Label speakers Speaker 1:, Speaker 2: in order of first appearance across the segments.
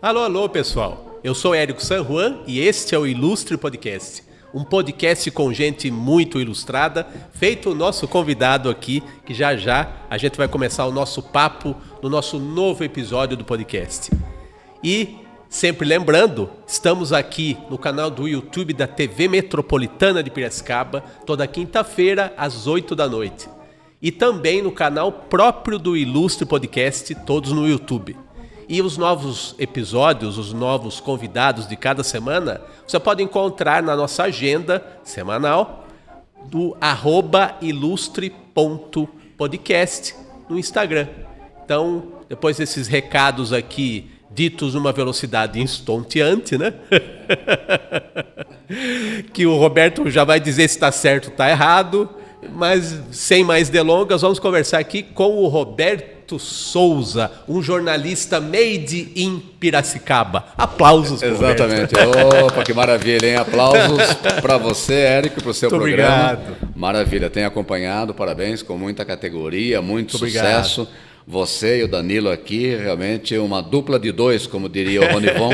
Speaker 1: Alô, alô, pessoal. Eu sou Érico San Juan e este é o Ilustre Podcast. Um podcast com gente muito ilustrada, feito o nosso convidado aqui, que já já a gente vai começar o nosso papo no nosso novo episódio do podcast. E, sempre lembrando, estamos aqui no canal do YouTube da TV Metropolitana de Piracicaba, toda quinta-feira, às 8 da noite. E também no canal próprio do Ilustre Podcast, todos no YouTube. E os novos episódios, os novos convidados de cada semana, você pode encontrar na nossa agenda semanal do @ilustre.podcast no Instagram. Então, depois desses recados aqui, ditos numa velocidade estonteante, né? Que o Roberto já vai dizer se está certo ou está errado, mas sem mais delongas, vamos conversar aqui com o Roberto Souza, um jornalista made in Piracicaba. Aplausos para o Roberto.
Speaker 2: Exatamente. Opa, que maravilha, hein? Aplausos para você, Érico, para o seu
Speaker 1: muito
Speaker 2: programa.
Speaker 1: Obrigado.
Speaker 2: Maravilha, tenho acompanhado, parabéns, com muita categoria, muito sucesso.
Speaker 1: Obrigado.
Speaker 2: Você e o Danilo aqui, realmente uma dupla de dois, como diria o Ronivon.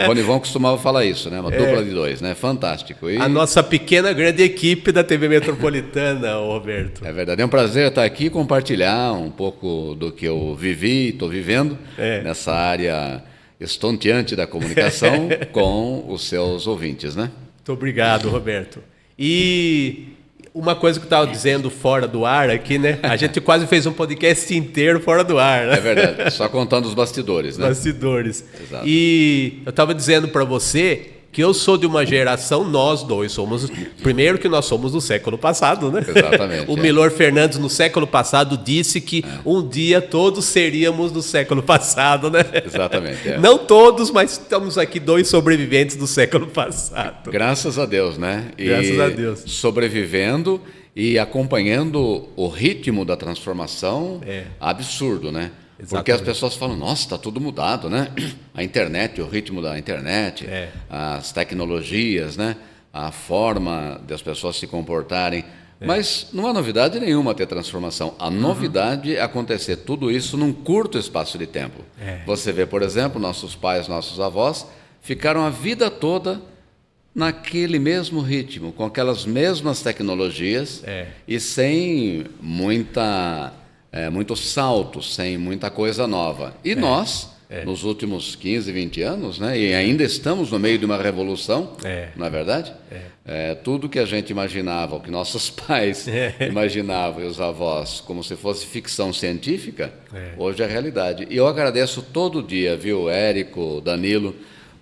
Speaker 2: Ronivon costumava falar isso, né? Uma dupla de dois, né? Fantástico. E...
Speaker 1: a nossa pequena, grande equipe da TV Metropolitana, Roberto.
Speaker 2: É verdade, é um prazer estar aqui e compartilhar um pouco do que eu vivi e estou vivendo nessa área estonteante da comunicação com os seus ouvintes, né?
Speaker 1: Muito obrigado, Roberto. E uma coisa que eu estava dizendo fora do ar aqui, né? A gente quase fez um podcast inteiro fora do ar, né?
Speaker 2: É verdade, só contando os bastidores, né?
Speaker 1: Bastidores.
Speaker 2: Exato.
Speaker 1: E eu estava dizendo para você que eu sou de uma geração, nós dois somos, primeiro que nós somos do século passado, né?
Speaker 2: Exatamente.
Speaker 1: O Milor Fernandes no século passado disse que um dia todos seríamos do século passado, né?
Speaker 2: Exatamente.
Speaker 1: Não todos, mas estamos aqui dois sobreviventes do século passado.
Speaker 2: Graças a Deus, né?
Speaker 1: Graças a Deus.
Speaker 2: Sobrevivendo e acompanhando o ritmo da transformação absurdo, né?
Speaker 1: Exatamente.
Speaker 2: Porque as pessoas falam, nossa, está tudo mudado, né? A internet, o ritmo da internet, as tecnologias, né? A forma das pessoas se comportarem. Mas não há novidade nenhuma ter transformação. A novidade é acontecer tudo isso num curto espaço de tempo. Você vê, por exemplo, nossos pais, nossos avós ficaram a vida toda naquele mesmo ritmo, com aquelas mesmas tecnologias e sem muito salto, sem muita coisa nova. E nós, nos últimos 15, 20 anos, né, e ainda estamos no meio de uma revolução, não é verdade? Tudo que a gente imaginava, o que nossos pais imaginavam e os avós, como se fosse ficção científica, hoje é realidade. E eu agradeço todo dia, viu, Érico, Danilo,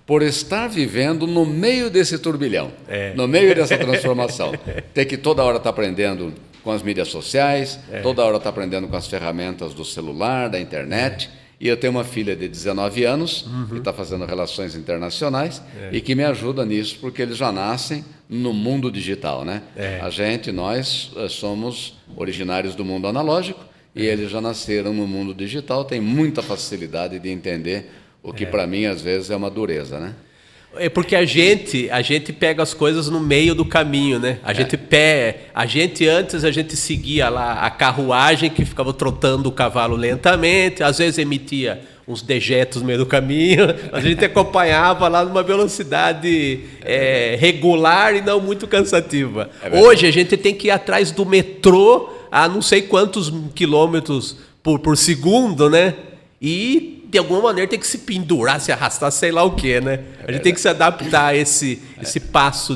Speaker 2: por estar vivendo no meio desse turbilhão, no meio dessa transformação. Ter que toda hora estar aprendendo com as mídias sociais, toda hora está aprendendo com as ferramentas do celular, da internet. E eu tenho uma filha de 19 anos, que está fazendo relações internacionais, e que me ajuda nisso, porque eles já nascem no mundo digital, né? Nós somos originários do mundo analógico, e eles já nasceram no mundo digital, têm muita facilidade de entender o que para mim às vezes é uma dureza, né?
Speaker 1: É porque a gente pega as coisas no meio do caminho, né? A gente antes seguia lá a carruagem que ficava trotando o cavalo lentamente, às vezes emitia uns dejetos no meio do caminho, a gente acompanhava lá numa velocidade regular e não muito cansativa. Hoje a gente tem que ir atrás do metrô a não sei quantos quilômetros por segundo, né? E de alguma maneira tem que se pendurar, se arrastar, sei lá o quê, né? A gente tem que se adaptar a esse passo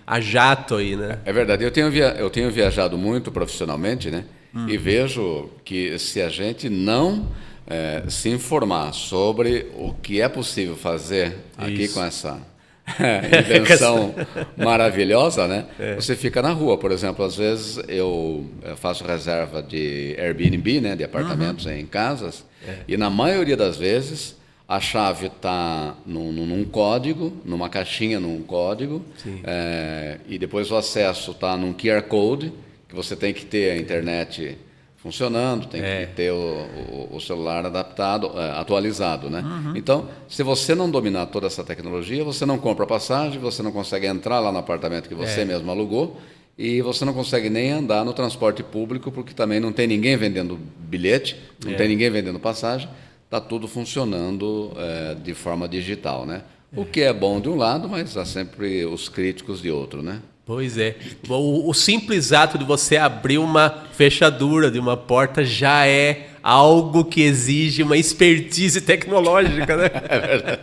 Speaker 1: a jato aí, né?
Speaker 2: É verdade. Eu tenho viajado muito profissionalmente, né? E vejo que se a gente não se informar sobre o que é possível fazer aqui com essa invenção maravilhosa, né? Você fica na rua, por exemplo, às vezes eu faço reserva de Airbnb, né? De apartamentos em casas, e na maioria das vezes a chave está num código, numa caixinha, num código, e depois o acesso está num QR Code, que você tem que ter a internet funcionando, tem que ter o celular atualizado, né? Então, se você não dominar toda essa tecnologia, você não compra passagem, você não consegue entrar lá no apartamento que você mesmo alugou e você não consegue nem andar no transporte público, porque também não tem ninguém vendendo bilhete, não tem ninguém vendendo passagem, está tudo funcionando de forma digital, né? O que é bom de um lado, mas há sempre os críticos de outro, né?
Speaker 1: Pois é. O simples ato de você abrir uma fechadura de uma porta já é algo que exige uma expertise tecnológica, né? É verdade.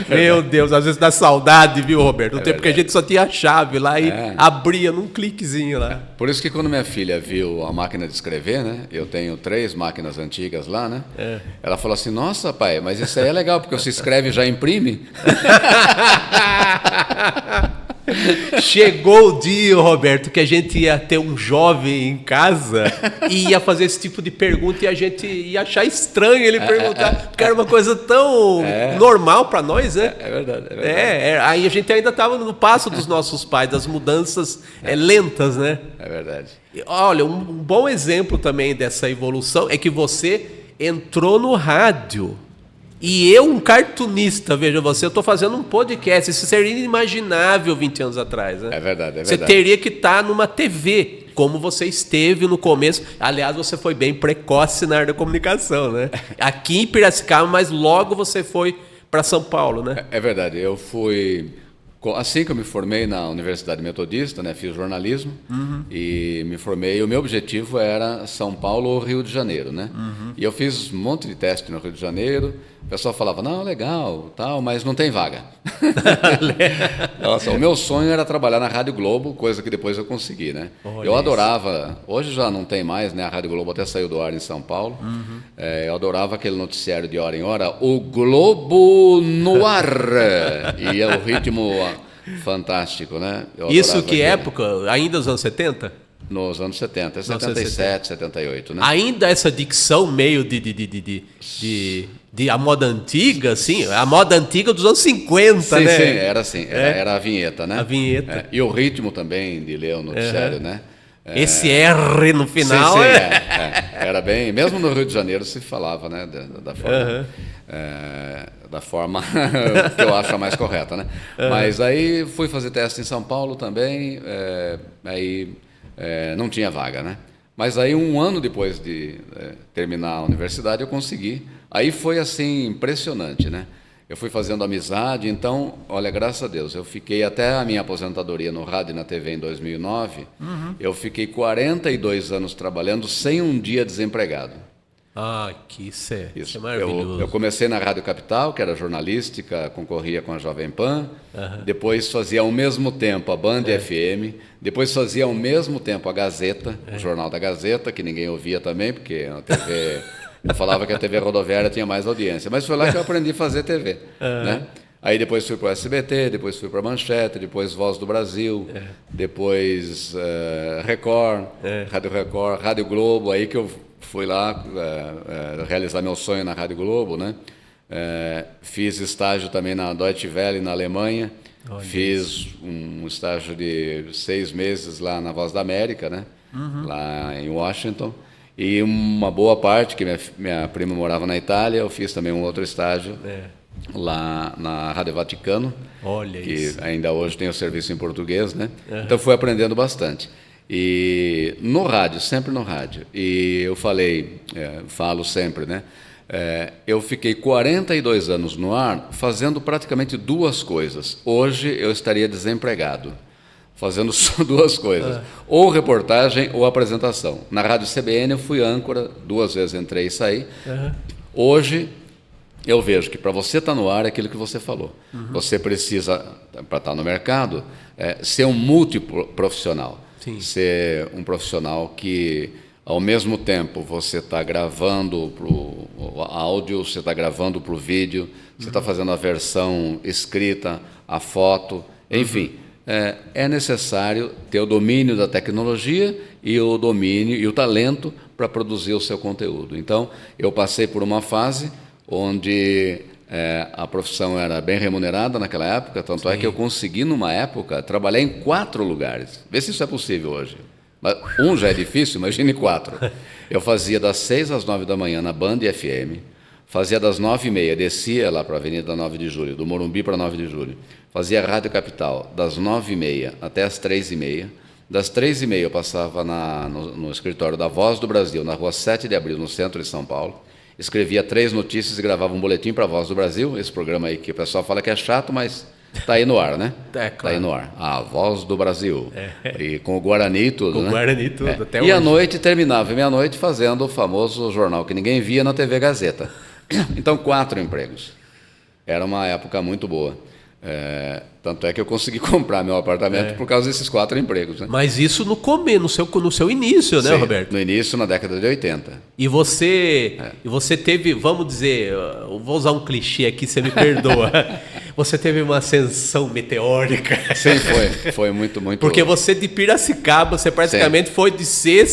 Speaker 1: Meu Deus, às vezes dá saudade, viu, Roberto? No tempo que a gente só tinha a chave lá e abria num cliquezinho lá.
Speaker 2: Por isso que quando minha filha viu a máquina de escrever, né? Eu tenho 3 máquinas antigas lá, né? Ela falou assim, nossa, pai, mas isso aí é legal, porque você escreve e já imprime.
Speaker 1: Chegou o dia, Roberto, que a gente ia ter um jovem em casa e ia fazer esse tipo de pergunta e a gente ia achar estranho ele perguntar, porque era uma coisa tão normal para nós, né?
Speaker 2: É verdade.
Speaker 1: Aí a gente ainda estava no passo dos nossos pais, das mudanças lentas, né?
Speaker 2: É verdade.
Speaker 1: Olha, um bom exemplo também dessa evolução é que você entrou no rádio. E eu, um cartunista, veja você, eu estou fazendo um podcast. Isso seria inimaginável 20 anos atrás, né?
Speaker 2: É verdade.
Speaker 1: Você teria que estar numa TV, como você esteve no começo. Aliás, você foi bem precoce na área da comunicação, né? Aqui em Piracicaba, mas logo você foi para São Paulo, né?
Speaker 2: É verdade. Eu fui... Assim que eu me formei na Universidade Metodista, né, fiz jornalismo e me formei. O meu objetivo era São Paulo ou Rio de Janeiro, né? E eu fiz um monte de teste no Rio de Janeiro. O pessoal falava, não, legal, tal, mas não tem vaga. Nossa, o meu sonho era trabalhar na Rádio Globo, coisa que depois eu consegui, né?
Speaker 1: Olha
Speaker 2: eu adorava, hoje já não tem mais, né? A Rádio Globo até saiu do ar em São Paulo. Eu adorava aquele noticiário de hora em hora, o Globo no ar. E o ritmo fantástico, né?
Speaker 1: Isso que época? Ainda nos anos 70?
Speaker 2: Nos anos 70, 77, 78, né?
Speaker 1: Ainda essa dicção meio de a moda antiga, assim, a moda antiga dos anos 50,
Speaker 2: sim,
Speaker 1: né?
Speaker 2: Sim, era assim, era a vinheta, né?
Speaker 1: A vinheta.
Speaker 2: E o ritmo também de ler o noticiário, né?
Speaker 1: Esse R no final.
Speaker 2: Sim, era bem, mesmo no Rio de Janeiro se falava, né? Da forma que eu acho a mais correta, né? Mas aí fui fazer teste em São Paulo também, não tinha vaga, né? Mas aí um ano depois de terminar a universidade eu consegui. Aí foi assim impressionante, né? Eu fui fazendo amizade, então, olha, graças a Deus, eu fiquei até a minha aposentadoria no rádio e na TV em 2009, eu fiquei 42 anos trabalhando sem um dia desempregado.
Speaker 1: Ah, isso é maravilhoso.
Speaker 2: Eu comecei na Rádio Capital, que era jornalística, concorria com a Jovem Pan, depois fazia ao mesmo tempo a Band FM, depois fazia ao mesmo tempo a Gazeta, o Jornal da Gazeta, que ninguém ouvia também, porque a TV... Eu falava que a TV rodoviária tinha mais audiência, mas foi lá que eu aprendi a fazer TV, né? Aí depois fui para o SBT, depois fui para a Manchete, depois Voz do Brasil, depois Record, Rádio Record, Rádio Globo, aí que eu fui lá realizar meu sonho na Rádio Globo, né? Fiz estágio também na Deutsche Welle, na Alemanha, fiz um estágio de 6 meses lá na Voz da América, né? Lá em Washington. E uma boa parte, que minha prima morava na Itália, eu fiz também um outro estágio lá na Rádio Vaticano, que ainda hoje tem o serviço em português, né? Então fui aprendendo bastante. E no rádio, sempre no rádio. E eu falo sempre, né? Eu fiquei 42 anos no ar fazendo praticamente 2 coisas. Hoje eu estaria desempregado, fazendo só 2 coisas, ou reportagem ou apresentação. Na Rádio CBN eu fui âncora, 2 vezes entrei e saí. Hoje eu vejo que para você estar no ar é aquilo que você falou. Você precisa, para estar no mercado, ser um multiprofissional. Ser um profissional que, ao mesmo tempo, você está gravando para o áudio, você está gravando para o vídeo, você está fazendo a versão escrita, a foto, enfim. É necessário ter o domínio da tecnologia e o domínio e o talento para produzir o seu conteúdo. Então, eu passei por uma fase onde a profissão era bem remunerada naquela época, tanto é que eu consegui, numa época, trabalhar em 4 lugares. Vê se isso é possível hoje. Mas um já é difícil, imagine 4. Eu fazia das 6 às 9 da manhã na Band FM, fazia das 9h30, descia lá para a Avenida 9 de Julho, do Morumbi para 9 de Julho. Fazia Rádio Capital das 9h30 até as 3h30. Das 3h30 eu passava no escritório da Voz do Brasil, na rua 7 de Abril, no centro de São Paulo. Escrevia 3 notícias e gravava um boletim para a Voz do Brasil, esse programa aí que o pessoal fala que é chato, mas está aí no ar, né?
Speaker 1: Claro.
Speaker 2: Tá aí no ar. A Voz do Brasil. E com o Guarani e tudo,
Speaker 1: com
Speaker 2: né?
Speaker 1: O Guarani e tudo, até
Speaker 2: e
Speaker 1: hoje.
Speaker 2: à noite, terminava meia-noite fazendo o famoso jornal que ninguém via na TV Gazeta. Então, 4 empregos. Era uma época muito boa. Tanto é que eu consegui comprar meu apartamento por causa desses 4 empregos. Né?
Speaker 1: Mas isso no seu início, né,
Speaker 2: Sim,
Speaker 1: Roberto?
Speaker 2: No início, na década de 80.
Speaker 1: E você teve, vamos dizer, eu vou usar um clichê aqui, você me perdoa. Você teve uma ascensão meteórica.
Speaker 2: Sim, foi muito.
Speaker 1: Porque você de Piracicaba, você praticamente foi de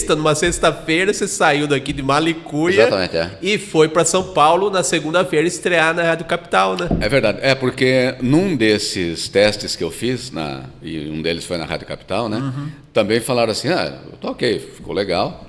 Speaker 1: numa sexta-feira, você saiu daqui de Malicuia.
Speaker 2: Exatamente,
Speaker 1: e foi para São Paulo na segunda-feira estrear na Rádio Capital, né?
Speaker 2: É verdade. Porque num desses testes que eu fiz, e um deles foi na Rádio Capital, né? Também falaram assim, eu toquei, ficou legal.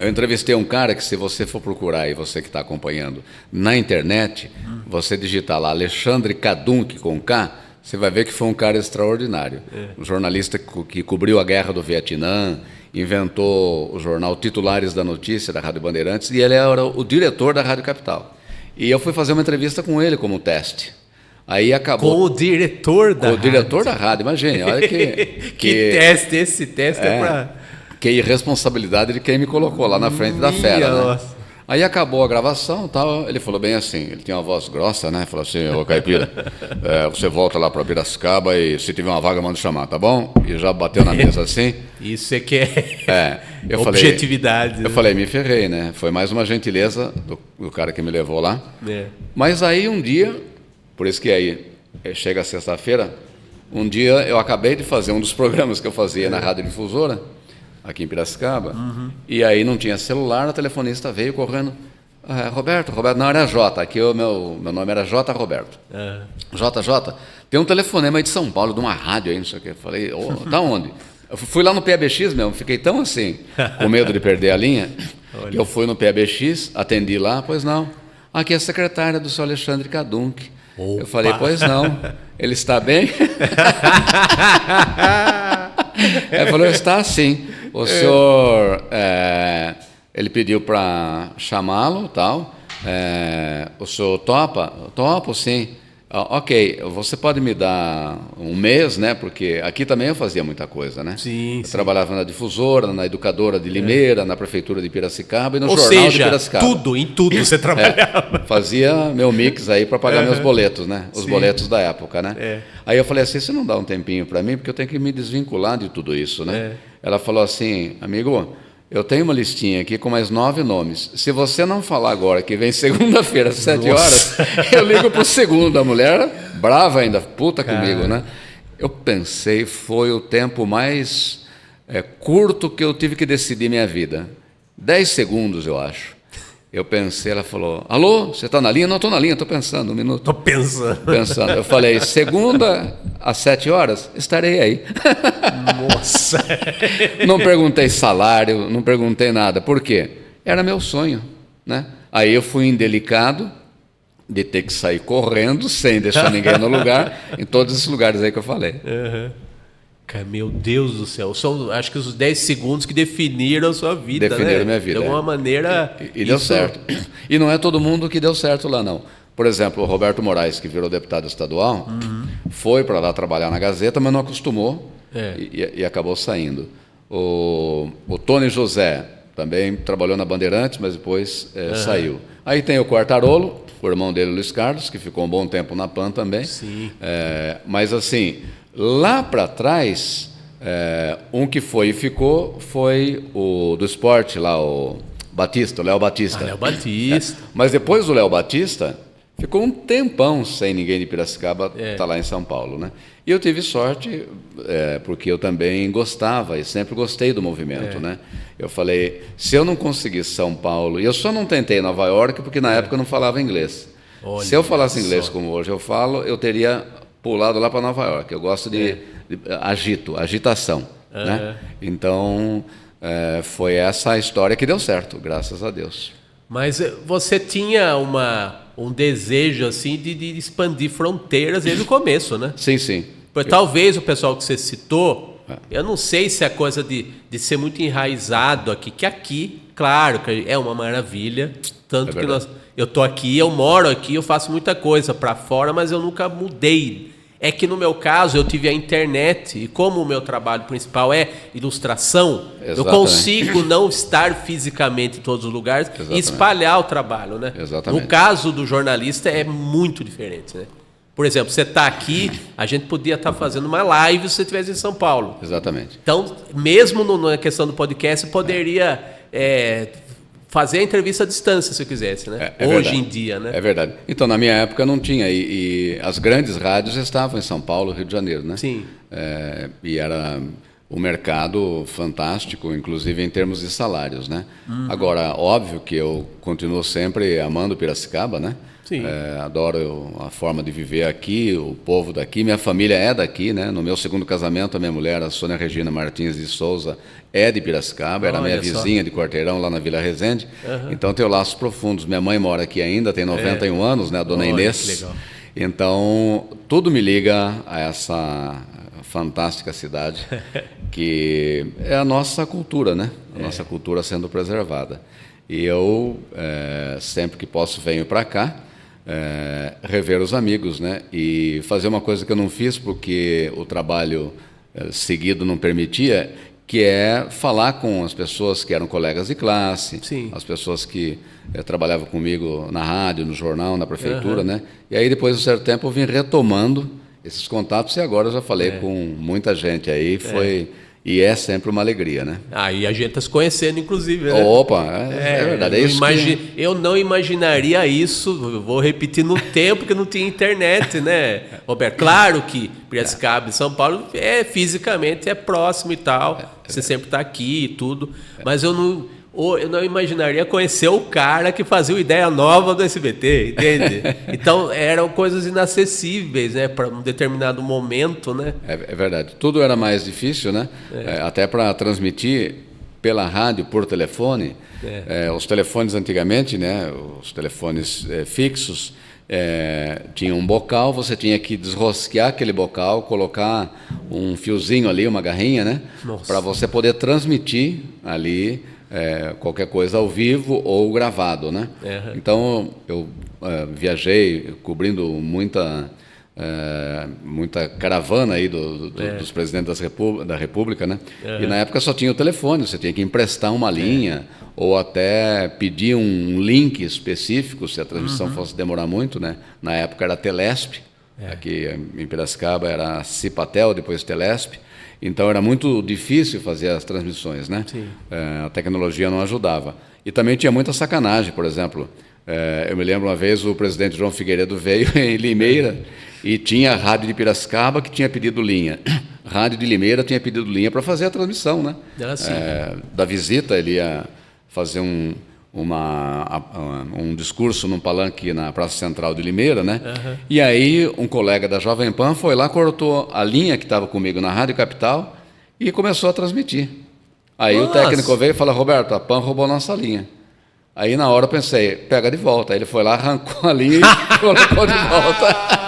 Speaker 2: Eu entrevistei um cara que, se você for procurar, e você que está acompanhando, na internet, você digitar lá Alexandre Kadunk com K, você vai ver que foi um cara extraordinário. Um jornalista que cobriu a guerra do Vietnã, inventou o jornal Titulares da Notícia, da Rádio Bandeirantes, e ele era o diretor da Rádio Capital. E eu fui fazer uma entrevista com ele como teste. Aí acabou.
Speaker 1: Com o diretor da rádio.
Speaker 2: Com o diretor da rádio, imagine. Olha
Speaker 1: que teste, esse teste é para...
Speaker 2: Que irresponsabilidade de quem me colocou lá na frente da fera, né? Aí acabou a gravação e tal, ele falou bem assim, ele tinha uma voz grossa, né? Falou assim, ô Caipira, você volta lá para Piracicaba e se tiver uma vaga, manda chamar, tá bom? E já bateu na mesa assim.
Speaker 1: Isso é que é
Speaker 2: objetividade. Eu falei, me ferrei, né? Foi mais uma gentileza do cara que me levou lá. Mas aí um dia, por isso que aí chega sexta-feira, um dia eu acabei de fazer um dos programas que eu fazia na Rádio Difusora, aqui em Piracicaba, e aí não tinha celular, a telefonista veio correndo, Roberto, não, era J, aqui o meu nome era J. Roberto. JJ, tem um telefonema aí de São Paulo, de uma rádio aí, não sei o que. Eu falei, da onde? Eu fui lá no PABX mesmo, fiquei tão assim, com medo de perder a linha, que eu fui no PABX, atendi lá, pois não, aqui é a secretária do senhor Alexandre Kadunk. Eu falei, pois não, ele está bem? Ele falou, está sim. O senhor, ele pediu para chamá-lo, tal. O senhor topa? Topo, sim. Ok, você pode me dar um mês, né? Porque aqui também eu fazia muita coisa, né?
Speaker 1: Sim.
Speaker 2: Eu trabalhava na Difusora, na Educadora de Limeira, na Prefeitura de Piracicaba e no Jornal de Piracicaba.
Speaker 1: Em tudo você trabalhava.
Speaker 2: Fazia meu mix aí para pagar meus boletos, né? Os boletos da época, né? Aí eu falei assim, você não dá um tempinho para mim, porque eu tenho que me desvincular de tudo isso, né? Ela falou assim, amigo, eu tenho uma listinha aqui com mais 9 nomes. Se você não falar agora que vem segunda-feira às 7 horas, eu ligo pro segundo. A mulher, brava ainda, puta comigo, né? Eu pensei, foi o tempo mais curto que eu tive que decidir minha vida. 10 segundos, eu acho. Eu pensei, ela falou, alô, você está na linha? Não, estou na linha, estou pensando, um minuto.
Speaker 1: Estou pensando.
Speaker 2: Eu falei, segunda às 7 horas, estarei aí.
Speaker 1: Nossa!
Speaker 2: Não perguntei salário, não perguntei nada. Por quê? Era meu sonho, né? Aí eu fui indelicado de ter que sair correndo, sem deixar ninguém no lugar, em todos esses lugares aí que eu falei.
Speaker 1: Meu Deus do céu, são acho que os 10 segundos que definiram a sua vida,
Speaker 2: definiram minha vida.
Speaker 1: De alguma maneira...
Speaker 2: E deu certo. E não é todo mundo que deu certo lá, não. Por exemplo, o Roberto Moraes, que virou deputado estadual, foi para lá trabalhar na Gazeta, mas não acostumou e acabou saindo. O Tony José também trabalhou na Bandeirantes, mas depois saiu. Aí tem o Quartarolo, o irmão dele, Luiz Carlos, que ficou um bom tempo na PAN também.
Speaker 1: Sim.
Speaker 2: Mas assim... Lá para trás, um que foi e ficou foi o do esporte lá, o Léo Batista.
Speaker 1: Léo Batista.
Speaker 2: Mas depois do Léo Batista, ficou um tempão sem ninguém de Piracicaba estar lá em São Paulo, né? E eu tive sorte, porque eu também gostava e sempre gostei do movimento, né? Eu falei, se eu não conseguisse São Paulo, e eu só não tentei Nova York porque na época eu não falava inglês. Olha, se eu falasse inglês como hoje eu falo, eu teria... pulado lá para Nova York. Eu gosto de agitação. Né? Então, foi essa a história que deu certo, graças a Deus.
Speaker 1: Mas você tinha um desejo assim de expandir fronteiras desde o começo, né?
Speaker 2: Sim, sim.
Speaker 1: Talvez o pessoal que você citou, eu não sei se é coisa de ser muito enraizado aqui, que aqui, claro, que é uma maravilha, tanto que eu tô aqui, eu moro aqui, eu faço muita coisa para fora, mas eu nunca mudei. É que no meu caso eu tive a internet e como o meu trabalho principal é ilustração, eu consigo não estar fisicamente em todos os lugares e espalhar o trabalho, né?
Speaker 2: Exatamente.
Speaker 1: No caso do jornalista é muito diferente, né? Por exemplo, você está aqui, a gente podia estar fazendo uma live se você estivesse em São Paulo.
Speaker 2: Exatamente.
Speaker 1: Então, mesmo na questão do podcast, você poderia fazer a entrevista à distância, se eu quisesse, né? Hoje em dia, né?
Speaker 2: É verdade. Então, na minha época não tinha, e as grandes rádios estavam em São Paulo, Rio de Janeiro, né?
Speaker 1: Sim.
Speaker 2: E era um mercado fantástico, inclusive em termos de salários, né? Agora, óbvio que eu continuo sempre amando Piracicaba, né?
Speaker 1: Sim.
Speaker 2: Adoro a forma de viver aqui, o povo daqui, minha família é daqui, né? No meu segundo casamento, a minha mulher, a Sônia Regina Martins de Souza, é de Piracicaba, era minha vizinha de quarteirão lá na Vila Resende. Então tenho laços profundos. Minha mãe mora aqui ainda, tem 91 anos, né? A dona Inês.
Speaker 1: Que legal.
Speaker 2: Então tudo me liga a essa fantástica cidade que é a nossa cultura, né? A nossa cultura sendo preservada. E eu sempre que posso venho para cá. Rever os amigos, né? E fazer uma coisa que eu não fiz porque o trabalho seguido não permitia, que é falar com as pessoas que eram colegas de classe,
Speaker 1: Sim.
Speaker 2: as pessoas que trabalhavam comigo na rádio, no jornal, na prefeitura, né? E aí depois de um certo tempo eu vim retomando esses contatos e agora eu já falei com muita gente aí, e é sempre uma alegria, né?
Speaker 1: E a gente está se conhecendo, inclusive, né?
Speaker 2: Opa, é verdade.
Speaker 1: Eu não imaginaria isso, vou repetir, no tempo que não tinha internet, né, Roberto? Claro que Piracicaba e São Paulo fisicamente é próximo e tal, você sempre está aqui e tudo, mas eu não imaginaria conhecer o cara que fazia o Ideia Nova do SBT, entende? Então, eram coisas inacessíveis, né, para um determinado momento, né?
Speaker 2: É verdade. Tudo era mais difícil, né? Até para transmitir pela rádio, por telefone. Os telefones antigamente, né, os telefones fixos, tinha um bocal, você tinha que desrosquear aquele bocal, colocar um fiozinho ali, uma garrinha, né? Para você poder transmitir ali qualquer coisa ao vivo ou gravado, né? Então eu viajei cobrindo muita caravana aí dos presidentes da República, né? E na época só tinha o telefone, você tinha que emprestar uma linha ou até pedir um link específico se a transmissão fosse demorar muito, né? Na época era Telesp, aqui em Piracicaba era Cipatel, depois Telesp. Então era muito difícil fazer as transmissões, né? A tecnologia não ajudava. E também tinha muita sacanagem, por exemplo. Eu me lembro uma vez o presidente João Figueiredo veio em Limeira e tinha a rádio de Piracicaba que tinha pedido linha. Rádio de Limeira tinha pedido linha para fazer a transmissão, né? Da visita, ele ia fazer um discurso num palanque na Praça Central de Limeira, né? E aí um colega da Jovem Pan foi lá, cortou a linha que estava comigo na Rádio Capital e começou a transmitir. Aí o técnico veio e falou: Roberto, a Pan roubou nossa linha. Aí na hora eu pensei, pega de volta. Aí ele foi lá, arrancou a linha e colocou de volta.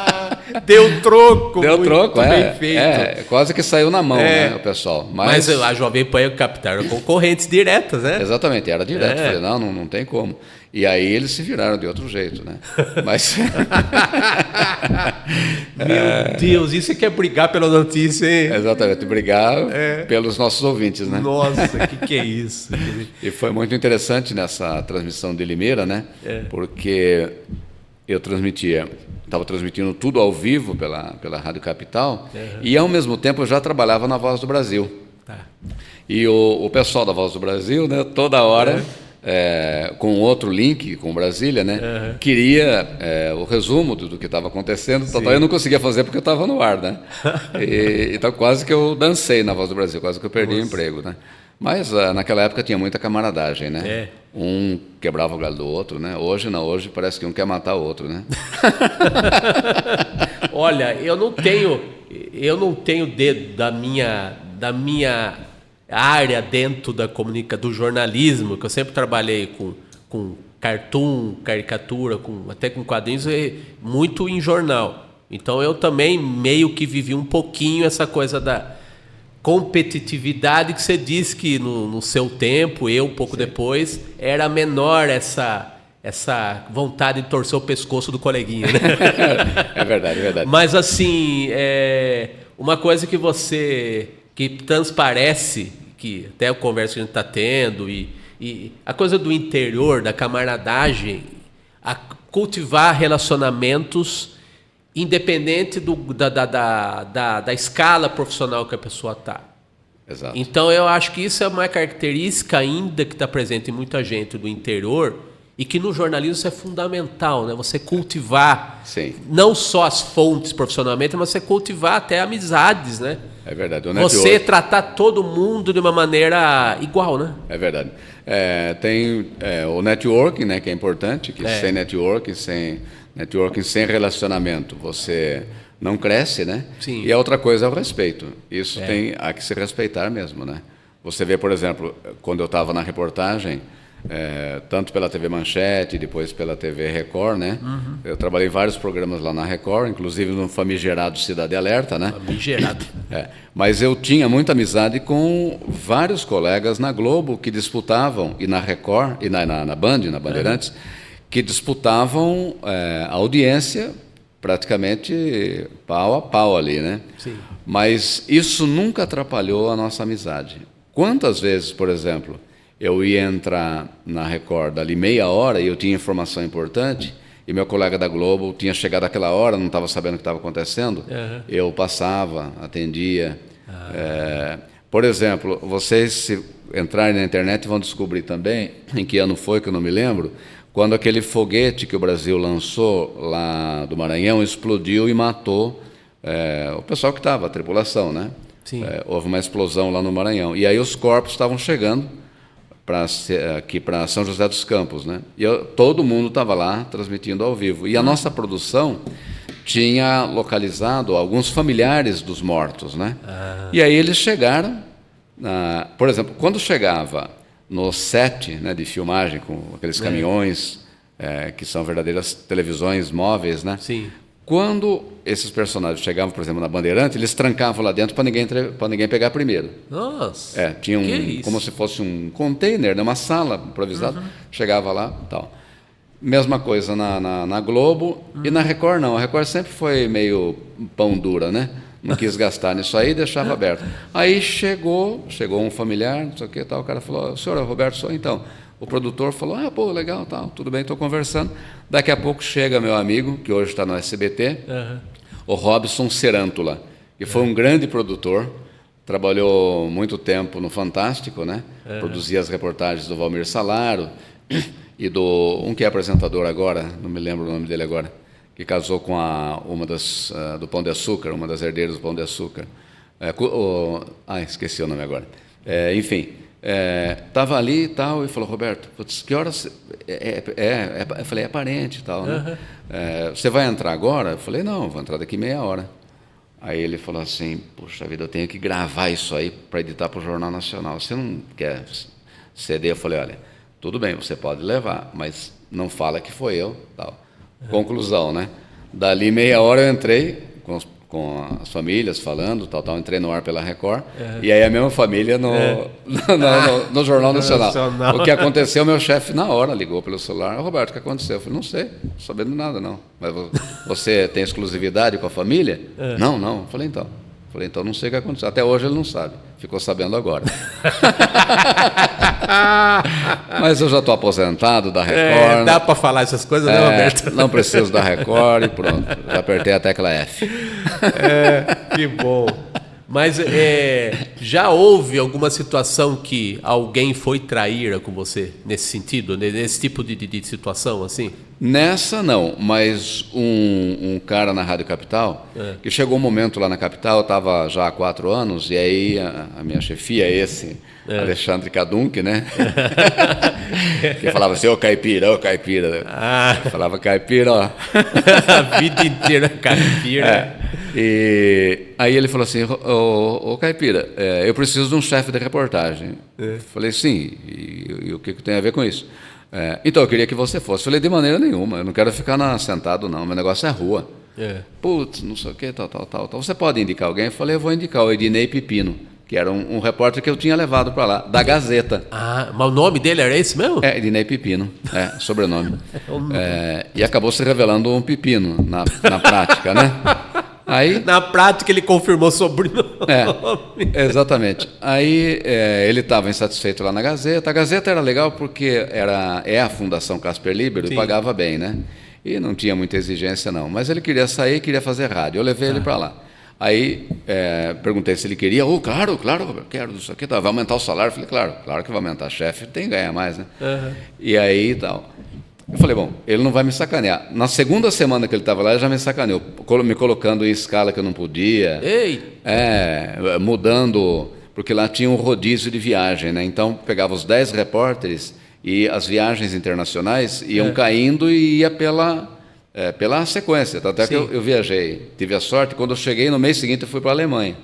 Speaker 1: Deu troco.
Speaker 2: Deu troco,
Speaker 1: bem feito.
Speaker 2: Quase que saiu na mão, né, o pessoal.
Speaker 1: Mas a Jovem Pan e o Capital eram concorrentes diretas, né?
Speaker 2: Exatamente, era direto. Falei, não tem como. E aí eles se viraram de outro jeito, né? Mas...
Speaker 1: Meu Deus, isso que é brigar pela notícia, hein?
Speaker 2: Exatamente, brigar pelos nossos ouvintes, né?
Speaker 1: Nossa, que é isso?
Speaker 2: E foi muito interessante nessa transmissão de Limeira, né? Porque eu estava transmitindo tudo ao vivo pela Rádio Capital e, ao mesmo tempo, eu já trabalhava na Voz do Brasil. E o pessoal da Voz do Brasil, né, toda hora... com outro link com Brasília, né? Queria o resumo do que estava acontecendo. Eu não conseguia fazer porque eu estava no ar, né? Então quase que eu dancei na Voz do Brasil, quase que eu perdi o emprego, né? Mas naquela época tinha muita camaradagem, né? Um quebrava o galho do outro, né? Hoje não, hoje parece que um quer matar o outro, né?
Speaker 1: Olha, eu não tenho dedo da minha área dentro do jornalismo, que eu sempre trabalhei com cartoon, caricatura, até com quadrinhos, muito em jornal. Então eu também meio que vivi um pouquinho essa coisa da competitividade que você disse que no seu tempo, eu um pouco depois, era menor essa vontade de torcer o pescoço do coleguinha, né?
Speaker 2: É verdade, é verdade.
Speaker 1: Mas assim, uma coisa que transparece, que até a conversa que a gente está tendo, e a coisa do interior, da camaradagem, a cultivar relacionamentos independente da escala profissional que a pessoa está.
Speaker 2: Exato.
Speaker 1: Então eu acho que isso é uma característica ainda que está presente em muita gente do interior e que no jornalismo isso é fundamental, né? Você cultivar não só as fontes profissionalmente, mas você cultivar até amizades, né?
Speaker 2: É verdade.
Speaker 1: Você tratar todo mundo de uma maneira igual, né?
Speaker 2: É verdade. Tem o networking, né, que é importante, que sem networking, sem relacionamento, você não cresce, né?
Speaker 1: Sim.
Speaker 2: E a outra coisa é o respeito. Isso há que se respeitar mesmo, né? Você vê, por exemplo, quando eu estava na reportagem, tanto pela TV Manchete, depois pela TV Record, né? Uhum. Eu trabalhei em vários programas lá na Record, inclusive no famigerado Cidade Alerta, né?
Speaker 1: Famigerado.
Speaker 2: Mas eu tinha muita amizade com vários colegas na Globo que disputavam, e na Record, e na Band, na Bandeirantes, que disputavam a audiência praticamente pau a pau ali, né?
Speaker 1: Sim.
Speaker 2: Mas isso nunca atrapalhou a nossa amizade. Quantas vezes, por exemplo, eu ia entrar na Record ali meia hora e eu tinha informação importante e meu colega da Globo tinha chegado àquela hora, não estava sabendo o que estava acontecendo, eu passava, atendia. Por exemplo, vocês, se entrarem na internet, vão descobrir também, em que ano foi, que eu não me lembro, quando aquele foguete que o Brasil lançou lá do Maranhão explodiu e matou o pessoal que estava, a tripulação, né?
Speaker 1: Sim.
Speaker 2: Houve uma explosão lá no Maranhão. E aí os corpos estavam chegando aqui para São José dos Campos, né? E todo mundo estava lá transmitindo ao vivo. E a nossa produção tinha localizado alguns familiares dos mortos, né? E aí eles chegaram, por exemplo, quando chegava no set, né, de filmagem, com aqueles caminhões que são verdadeiras televisões móveis, né?
Speaker 1: Sim.
Speaker 2: Quando esses personagens chegavam, por exemplo, na Bandeirante, eles trancavam lá dentro para ninguém pegar primeiro.
Speaker 1: Nossa!
Speaker 2: Tinha como se fosse um container, né, uma sala improvisada. Chegava lá e tal. Mesma coisa na Globo e na Record não. A Record sempre foi meio pão dura, né? Não quis gastar nisso aí, deixava aberto. Aí chegou um familiar, não sei o que, tal, o cara falou, o senhor é Roberto, sou então. O produtor falou, pô, legal, tal, tudo bem, estou conversando. Daqui a pouco chega meu amigo, que hoje está no SBT, o Robson Serântula, que foi um grande produtor, trabalhou muito tempo no Fantástico, né? Produzia as reportagens do Valmir Salaro e um que é apresentador agora, não me lembro o nome dele agora, que casou com uma do Pão de Açúcar, uma das herdeiras do Pão de Açúcar. Esqueci o nome agora. Enfim, estava ali e tal, e falou, Roberto, que horas... eu falei, é parente e tal, né? Você vai entrar agora? Eu falei, não, vou entrar daqui meia hora. Aí ele falou assim, puxa vida, eu tenho que gravar isso aí para editar para o Jornal Nacional. Você não quer ceder? Eu falei, olha, tudo bem, você pode levar, mas não fala que foi eu, tal. Conclusão, né? Dali meia hora eu entrei com as famílias falando, tal, entrei no ar pela Record, e aí a mesma família no Jornal Nacional. O que aconteceu, meu chefe na hora ligou pelo celular, Roberto, o que aconteceu? Eu falei, não sei, não sabendo nada não. Mas você tem exclusividade com a família? Não. Eu falei, então não sei o que aconteceu. Até hoje ele não sabe, ficou sabendo agora. Mas eu já estou aposentado da Record.
Speaker 1: Dá para falar essas coisas, né, Roberto?
Speaker 2: Não preciso da Record e pronto. Já apertei a tecla F.
Speaker 1: Que bom. Mas já houve alguma situação que alguém foi traíra com você nesse sentido, nesse tipo de situação assim?
Speaker 2: Nessa não, mas um cara na Rádio Capital, que chegou um momento lá na Capital, eu estava já há 4 anos, e aí a minha chefia, Alexandre Cadunque, né? Que falava assim, ô caipira. Eu falava, caipira, ó.
Speaker 1: A vida inteira caipira.
Speaker 2: E aí ele falou assim, ô Caipira, eu preciso de um chefe de reportagem. Falei, sim, e o que tem a ver com isso? Então, eu queria que você fosse. Falei, de maneira nenhuma, eu não quero ficar sentado não, meu negócio é rua. Putz, não sei o que, tal. Você pode indicar alguém? Eu falei, eu vou indicar o Ednei Pepino, que era um repórter que eu tinha levado para lá, da Gazeta.
Speaker 1: Mas o nome dele era esse mesmo?
Speaker 2: Ednei Pepino, sobrenome. E acabou se revelando um pepino na prática, né? Aí,
Speaker 1: na prática ele confirmou sobrenome.
Speaker 2: Exatamente. Aí ele estava insatisfeito lá na Gazeta. A Gazeta era legal porque é a Fundação Casper Libero e pagava bem, né? E não tinha muita exigência, não. Mas ele queria sair, queria fazer rádio. Eu levei ele para lá. Aí perguntei se ele queria. Claro, eu quero, isso aqui. Vai aumentar o salário? Eu falei, claro que vai aumentar. Chefe tem que ganhar mais, né? E aí tal. Eu falei, bom, ele não vai me sacanear. Na segunda semana que ele estava lá, ele já me sacaneou, me colocando em escala que eu não podia. Mudando, porque lá tinha um rodízio de viagem, né? Então, pegava os 10 repórteres e as viagens internacionais iam caindo e ia pela sequência. Até que eu viajei. Tive a sorte, quando eu cheguei, no mês seguinte eu fui para a Alemanha.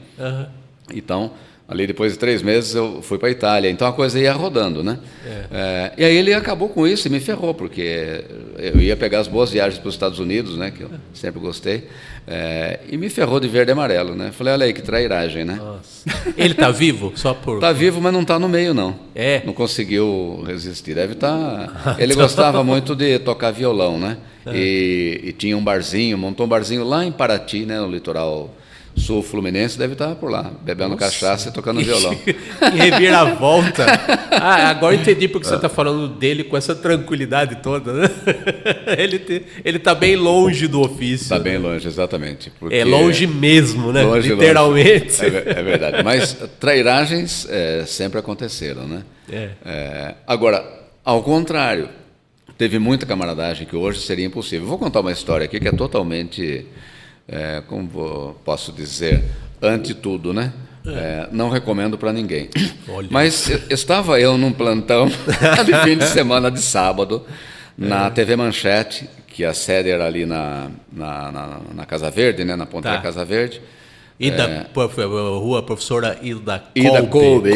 Speaker 2: Então, ali depois de 3 meses eu fui para a Itália. Então a coisa ia rodando, né? E aí ele acabou com isso e me ferrou, porque eu ia pegar as boas viagens para os Estados Unidos, né? Que eu sempre gostei. E me ferrou de verde e amarelo, né? Falei, olha aí, que trairagem, né?
Speaker 1: Nossa. Ele está vivo?
Speaker 2: Está vivo, mas não está no meio, não. Não conseguiu resistir. Deve estar... Ele gostava muito de tocar violão, né? E tinha um barzinho, montou um barzinho lá em Paraty, né? No litoral sul fluminense, deve estar por lá, bebendo cachaça e tocando violão.
Speaker 1: Que reviravolta. Agora entendi porque você está falando dele com essa tranquilidade toda, né? Ele está bem longe do ofício.
Speaker 2: Está bem longe, exatamente.
Speaker 1: Longe mesmo, né?
Speaker 2: Longe,
Speaker 1: literalmente.
Speaker 2: É verdade. Mas trairagens sempre aconteceram, né? Agora, ao contrário, teve muita camaradagem que hoje seria impossível. Vou contar uma história aqui que é totalmente... como posso dizer, ante tudo, né? Não recomendo para ninguém. Olha. Mas estava eu num plantão de fim de semana de sábado na TV Manchete, que a sede era ali na Casa Verde, né? Na ponta da Casa Verde.
Speaker 1: Rua Professora Ida
Speaker 2: Coube.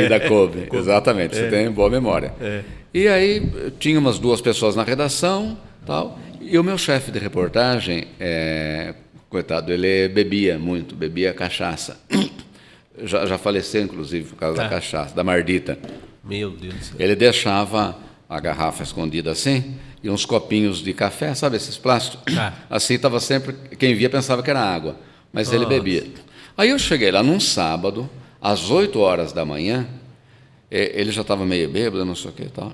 Speaker 2: Ida Coube, exatamente, você tem boa memória. E aí tinha umas 2 pessoas na redação, tal. E o meu chefe de reportagem, coitado, ele bebia cachaça. Já faleceu, inclusive, por causa da cachaça, da Mardita.
Speaker 1: Meu Deus do céu.
Speaker 2: Ele deixava a garrafa escondida assim, e uns copinhos de café, sabe esses plásticos? Assim estava sempre, quem via pensava que era água, mas ele bebia. Aí eu cheguei lá num sábado, às 8 horas da manhã, ele já estava meio bêbado, não sei o que e tal.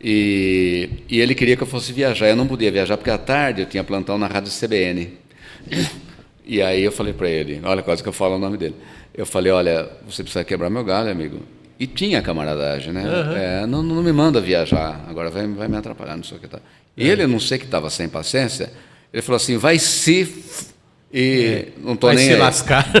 Speaker 2: E ele queria que eu fosse viajar. Eu não podia viajar porque à tarde eu tinha plantão na rádio CBN. E aí eu falei para ele, olha, quase que eu falo o nome dele. Eu falei, olha, você precisa quebrar meu galho, amigo. E tinha camaradagem, né? Não me manda viajar, agora vai me atrapalhar, não sei o que. Tá. E ele, não sei que estava sem paciência, ele falou assim, vai não tô nem
Speaker 1: se lascar.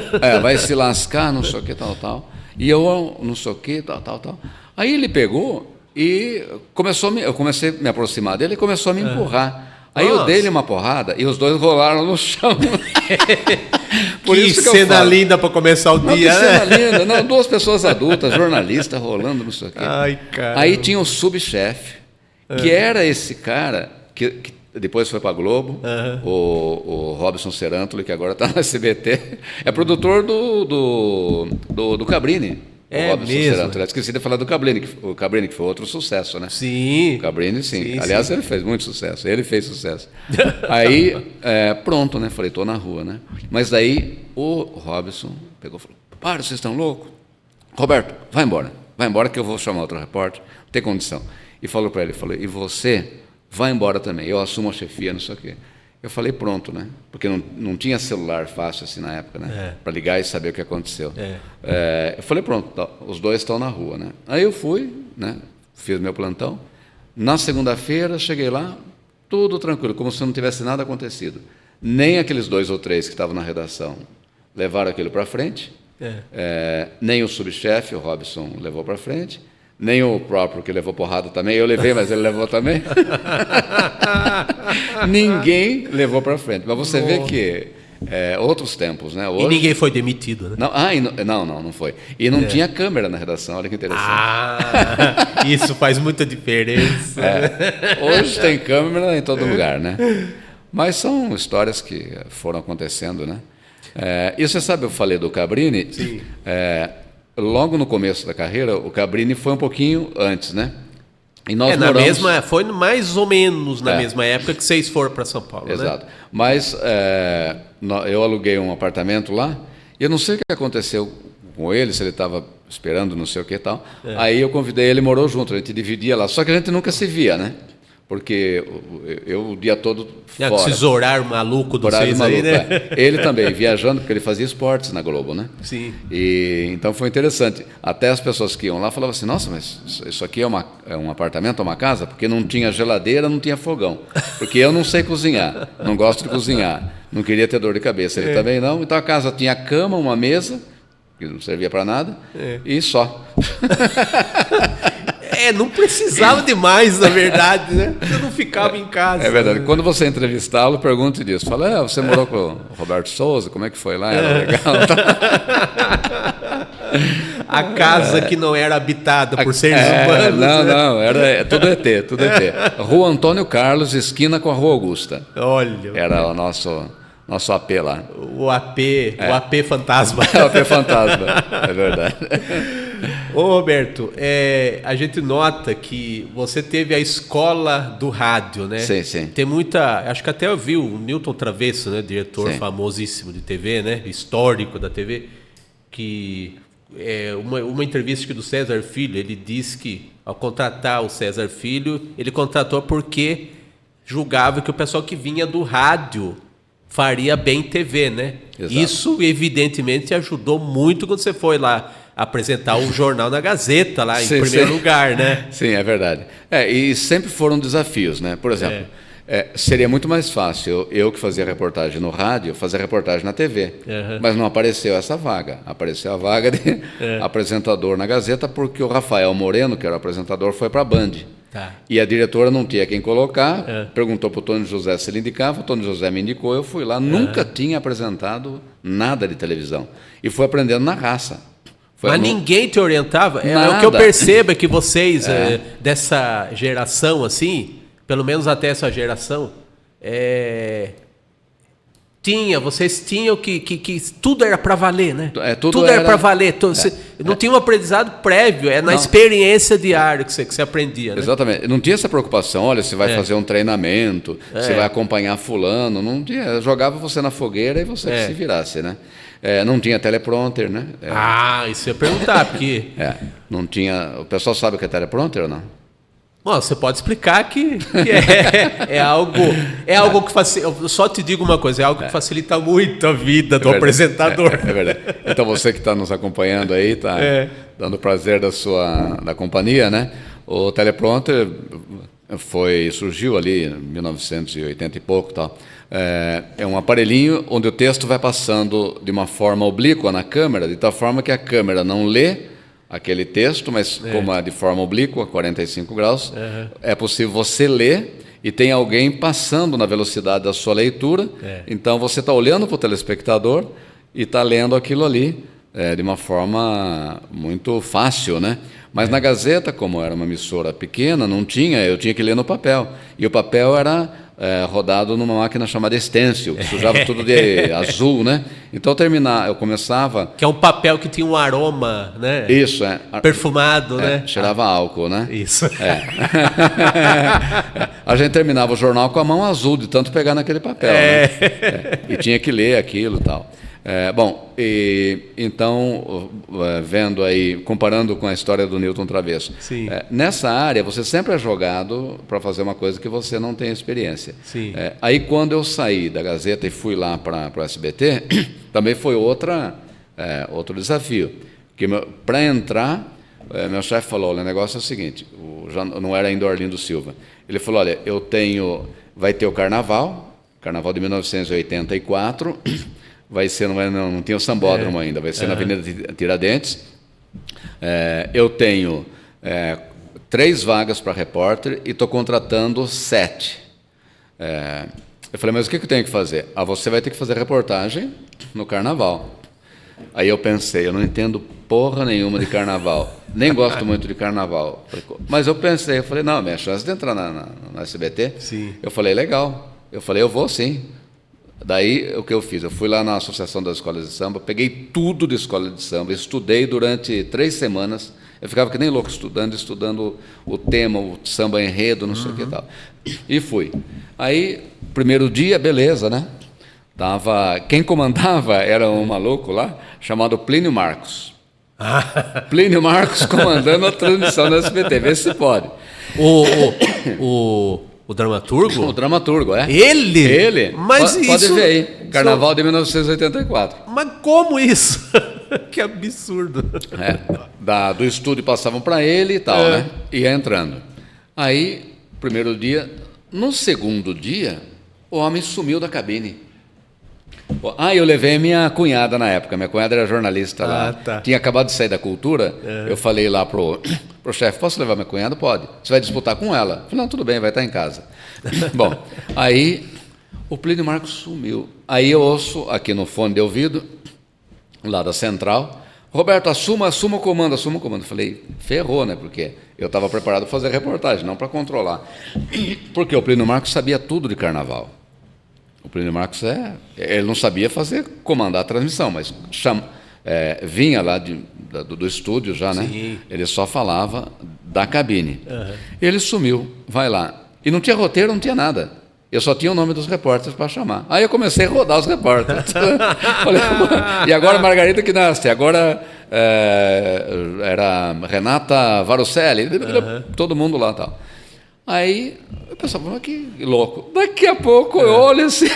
Speaker 2: Vai se lascar, não sei o que, tal. E eu, não sei o que, tal. Aí ele pegou... E eu comecei a me aproximar dele e começou a me empurrar. Aí eu dei-lhe uma porrada e os 2 rolaram no chão.
Speaker 1: Por isso que cena linda para começar o dia,
Speaker 2: que cena linda. Não, 2 pessoas adultas, jornalistas rolando, não sei o quê.
Speaker 1: Ai, cara.
Speaker 2: Aí tinha o subchefe, que era esse cara que depois foi para a Globo, o Robson Serantoli, que agora está no SBT, é produtor do Cabrini.
Speaker 1: Mesmo.
Speaker 2: Esqueci de falar do Cabrini, o Cabrini que foi outro sucesso, né?
Speaker 1: Sim.
Speaker 2: O Cabrini, sim. Aliás, ele fez muito sucesso. Ele fez sucesso. Aí, pronto, né? Falei, estou na rua, né? Mas daí o Robson pegou e falou, para, vocês estão loucos? Roberto, vai embora que eu vou chamar outro repórter, não tem condição. E falou para ele, e você vai embora também, eu assumo a chefia, não sei o quê. Eu falei, pronto, né? Porque não tinha celular fácil assim na época, né? Para ligar e saber o que aconteceu. Eu falei, pronto, tá, os 2 estão na rua, né? Aí eu fui, né? Fiz meu plantão. Na segunda-feira, cheguei lá, tudo tranquilo, como se não tivesse nada acontecido. Nem aqueles 2 ou 3 que estavam na redação levaram aquilo para frente, nem o subchefe, o Robson, levou para frente, nem o próprio que levou porrada também, eu levei, mas ele levou também. Ninguém levou para frente. Mas você vê que outros tempos, né?
Speaker 1: Hoje... E ninguém foi demitido, né?
Speaker 2: Não foi. E não tinha câmera na redação, olha que interessante.
Speaker 1: Isso faz muita diferença.
Speaker 2: Hoje tem câmera em todo lugar, né? Mas são histórias que foram acontecendo, né? E você sabe, eu falei do Cabrini.
Speaker 1: Sim.
Speaker 2: Logo no começo da carreira, o Cabrini foi um pouquinho antes, né?
Speaker 1: E nós foi mais ou menos na mesma época que vocês foram para São Paulo,
Speaker 2: exato.
Speaker 1: Né?
Speaker 2: Mas eu aluguei um apartamento lá, e eu não sei o que aconteceu com ele, se ele estava esperando não sei o que e tal. Aí eu convidei ele, morou junto, a gente dividia lá, só que a gente nunca se via, né? Porque eu o dia todo fora.
Speaker 1: Esses horários malucos do vocês aí, né?
Speaker 2: Ele também, viajando, porque ele fazia esportes na Globo, né?
Speaker 1: Sim.
Speaker 2: E então foi interessante. Até as pessoas que iam lá falavam assim, nossa, mas isso aqui é um apartamento, é uma casa? Porque não tinha geladeira, não tinha fogão. Porque eu não sei cozinhar, não gosto de cozinhar, não queria ter dor de cabeça, ele também não. Então a casa tinha cama, uma mesa, que não servia para nada, e só.
Speaker 1: Não precisava demais, na verdade, né? Eu não ficava em casa.
Speaker 2: É verdade. Quando você entrevistá-lo, pergunte disso. Fala, você morou com o Roberto Souza, como é que foi lá? Era legal.
Speaker 1: A casa que não era habitada por seres humanos.
Speaker 2: Não, era tudo ET. Rua Antônio Carlos, esquina com a Rua Augusta.
Speaker 1: Olha.
Speaker 2: Era o nosso AP lá.
Speaker 1: O AP fantasma.
Speaker 2: O AP fantasma, é verdade.
Speaker 1: Ô Roberto, a gente nota que você teve a escola do rádio, né?
Speaker 2: Sim.
Speaker 1: Tem muita... Acho que até eu vi o Newton Travesso, né? Diretor famosíssimo de TV, né? Histórico da TV, que... uma entrevista do César Filho, ele disse que ao contratar o César Filho, ele contratou porque julgava que o pessoal que vinha do rádio faria bem TV, né?
Speaker 2: Exato.
Speaker 1: Isso evidentemente ajudou muito quando você foi lá apresentar o jornal na Gazeta lá em primeiro lugar, né?
Speaker 2: Sim, é verdade. E sempre foram desafios, né? Por exemplo, seria muito mais fácil eu que fazia reportagem no rádio, fazer reportagem na TV. Mas não apareceu essa vaga. Apareceu a vaga de apresentador na Gazeta porque o Rafael Moreno, que era o apresentador, foi para a Band.
Speaker 1: Tá.
Speaker 2: E a diretora não tinha quem colocar, perguntou para o Tony José se ele indicava, o Tony José me indicou, eu fui lá, nunca tinha apresentado nada de televisão. E fui aprendendo na raça.
Speaker 1: Mas ninguém te orientava? O que eu percebo é que vocês, dessa geração, assim, pelo menos até essa geração, vocês tinham que tudo era para valer, né? Tudo era para valer. Não tinha um aprendizado prévio, na experiência diária que você aprendia, né?
Speaker 2: Exatamente. Não tinha essa preocupação, olha, você vai fazer um treinamento, você vai acompanhar fulano, não tinha. Jogava você na fogueira e você que se virasse, né? Não tinha teleprompter, né?
Speaker 1: Isso eu ia perguntar, porque...
Speaker 2: não tinha... O pessoal sabe o que é teleprompter ou não?
Speaker 1: Bom, você pode explicar que é algo que facilita... Eu só te digo uma coisa, é algo que facilita muito a vida do apresentador.
Speaker 2: É verdade. Então você que está nos acompanhando aí, está dando prazer da companhia, né? O teleprompter surgiu ali em 1980 e pouco, tal. É um aparelhinho onde o texto vai passando de uma forma oblíqua na câmera, de tal forma que a câmera não lê aquele texto, mas como é de forma oblíqua, 45 graus, é possível você ler e tem alguém passando na velocidade da sua leitura. Então você está olhando para o telespectador e está lendo aquilo ali de uma forma muito fácil, né? Mas na Gazeta, como era uma emissora pequena, eu tinha que ler no papel. E o papel era rodado numa máquina chamada stencil, que sujava tudo de azul, né? Então eu começava...
Speaker 1: Que é um papel que tinha um aroma, né?
Speaker 2: Isso,
Speaker 1: perfumado, né?
Speaker 2: Cheirava álcool, né?
Speaker 1: Isso.
Speaker 2: A gente terminava o jornal com a mão azul, de tanto pegar naquele papel, né? E tinha que ler aquilo e tal. Então, vendo aí, comparando com a história do Newton Travesso, nessa área você sempre é jogado para fazer uma coisa que você não tem experiência. Aí quando eu saí da Gazeta e fui lá para o SBT, também foi outro desafio. Para entrar, meu chefe falou, o negócio é o seguinte, não era ainda o Arlindo Silva, ele falou, olha, vai ter o Carnaval de 1984, vai ser, não tinha o Sambódromo ainda, vai ser na Avenida Tiradentes. Eu tenho 3 vagas para repórter e estou contratando 7. Eu falei, mas o que eu tenho que fazer? Você vai ter que fazer reportagem no carnaval. Aí eu pensei, eu não entendo porra nenhuma de carnaval, nem gosto muito de carnaval. Mas eu pensei, eu falei, não, minha chance de entrar no SBT.
Speaker 1: Sim.
Speaker 2: Eu falei, legal. Eu falei, eu vou sim. Daí, o que eu fiz? Eu fui lá na Associação das Escolas de Samba, peguei tudo de escola de samba, estudei durante 3 semanas. Eu ficava que nem louco estudando o tema, o samba enredo, não sei o que e tal. E fui. Aí, primeiro dia, beleza, né? Quem comandava era um maluco lá, chamado Plínio Marcos. Plínio Marcos comandando a transmissão da SBT, vê se pode.
Speaker 1: O dramaturgo?
Speaker 2: O dramaturgo, é.
Speaker 1: Ele? Mas
Speaker 2: pode ver aí, Carnaval de 1984.
Speaker 1: Mas como isso? Que absurdo.
Speaker 2: Do estúdio passavam para ele e tal, né? Ia entrando. Aí, primeiro dia, no segundo dia, o homem sumiu da cabine. Eu levei a minha cunhada na época. Minha cunhada era jornalista lá.
Speaker 1: Tá.
Speaker 2: Tinha acabado de sair da Cultura. Eu falei lá pro chefe, posso levar minha cunhada? Pode. Você vai disputar com ela? Eu falei, não, tudo bem, vai estar em casa. Bom, aí o Plínio Marcos sumiu. Aí eu ouço aqui no fone de ouvido, lá da central, Roberto, assuma o comando, assuma o comando. Eu falei, ferrou, né? Porque eu estava preparado para fazer reportagem, não para controlar. Porque o Plínio Marcos sabia tudo de carnaval. O Plínio Marcos ele não sabia comandar a transmissão, mas vinha lá do estúdio já, né?
Speaker 1: Sim.
Speaker 2: Ele só falava da cabine. Ele sumiu, vai lá. E não tinha roteiro, não tinha nada. Eu só tinha o nome dos repórteres para chamar. Aí eu comecei a rodar os repórteres. Falei, e agora Margarida Knast, agora era Renata Varucelli, todo mundo lá e tal. Aí eu pensava, que louco. Daqui a pouco eu olho assim,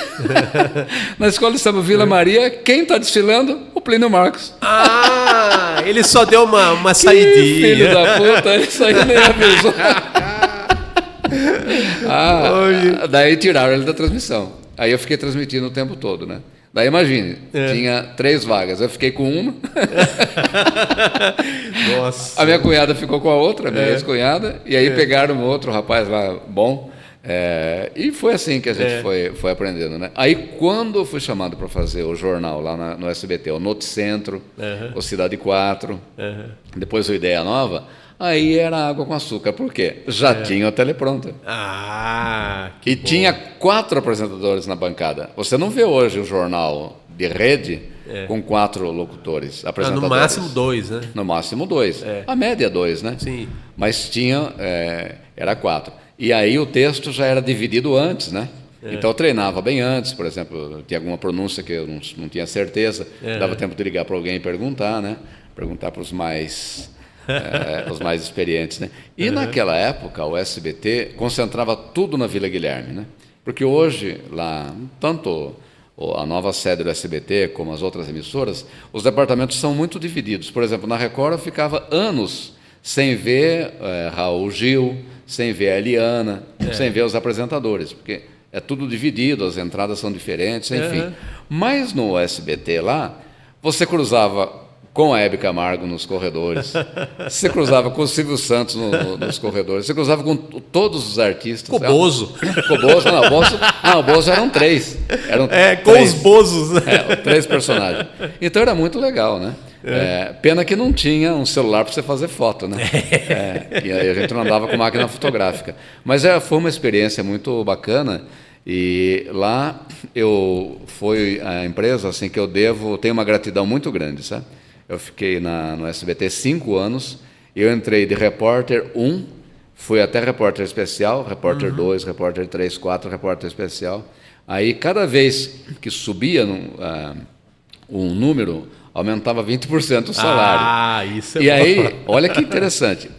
Speaker 2: na escola de samba Vila Maria, quem está desfilando? O Plínio Marcos.
Speaker 1: Ele só deu uma saidinha.
Speaker 2: Filho da puta, isso aí nem avisou. Daí tiraram ele da transmissão. Aí eu fiquei transmitindo o tempo todo, né? Daí imagine, tinha 3 vagas, eu fiquei com uma.
Speaker 1: Nossa.
Speaker 2: A minha cunhada ficou com a outra, a minha ex-cunhada, e aí pegaram um outro rapaz lá, bom, e foi assim que a gente foi aprendendo, né? Aí quando eu fui chamado para fazer o jornal lá no SBT, o Noticentro, o Cidade 4, depois o Ideia Nova, aí era água com açúcar, por quê? Já tinha o teleprompter.
Speaker 1: Que
Speaker 2: e
Speaker 1: bom.
Speaker 2: Tinha 4 apresentadores na bancada. Você não vê hoje um jornal de rede com 4 locutores, apresentadores.
Speaker 1: No máximo 2, né?
Speaker 2: No máximo 2. A média é 2, né?
Speaker 1: Sim.
Speaker 2: Mas era 4. E aí o texto já era dividido antes, né? Então eu treinava bem antes, por exemplo, tinha alguma pronúncia que eu não tinha certeza, dava tempo de ligar para alguém e perguntar, né? Perguntar para os mais experientes, né? E naquela época o SBT concentrava tudo na Vila Guilherme, né? Porque hoje lá, tanto a nova sede do SBT como as outras emissoras, os departamentos são muito divididos. Por exemplo, na Record eu ficava anos sem ver Raul Gil, sem ver a Eliana, sem ver os apresentadores, porque é tudo dividido, as entradas são diferentes, enfim. Mas no SBT lá, você cruzava com a Hebe Camargo nos corredores, você cruzava com o Silvio Santos nos corredores, você cruzava com todos os artistas.
Speaker 1: Com o Bozo.
Speaker 2: O Bozo eram 3.
Speaker 1: Com 3. Os Bozos.
Speaker 2: 3 personagens. Então era muito legal, né? Pena que não tinha um celular para você fazer foto, né? E aí a gente não andava com máquina fotográfica. Mas foi uma experiência muito bacana. E lá foi a empresa assim, que eu tenho uma gratidão muito grande, sabe? Eu fiquei no SBT 5 anos, eu entrei de repórter 1, fui até repórter especial, repórter 2, repórter 3, 4, repórter especial. Aí, cada vez que subia um número, aumentava 20% o salário.
Speaker 1: Isso é
Speaker 2: bom. Aí, olha que interessante,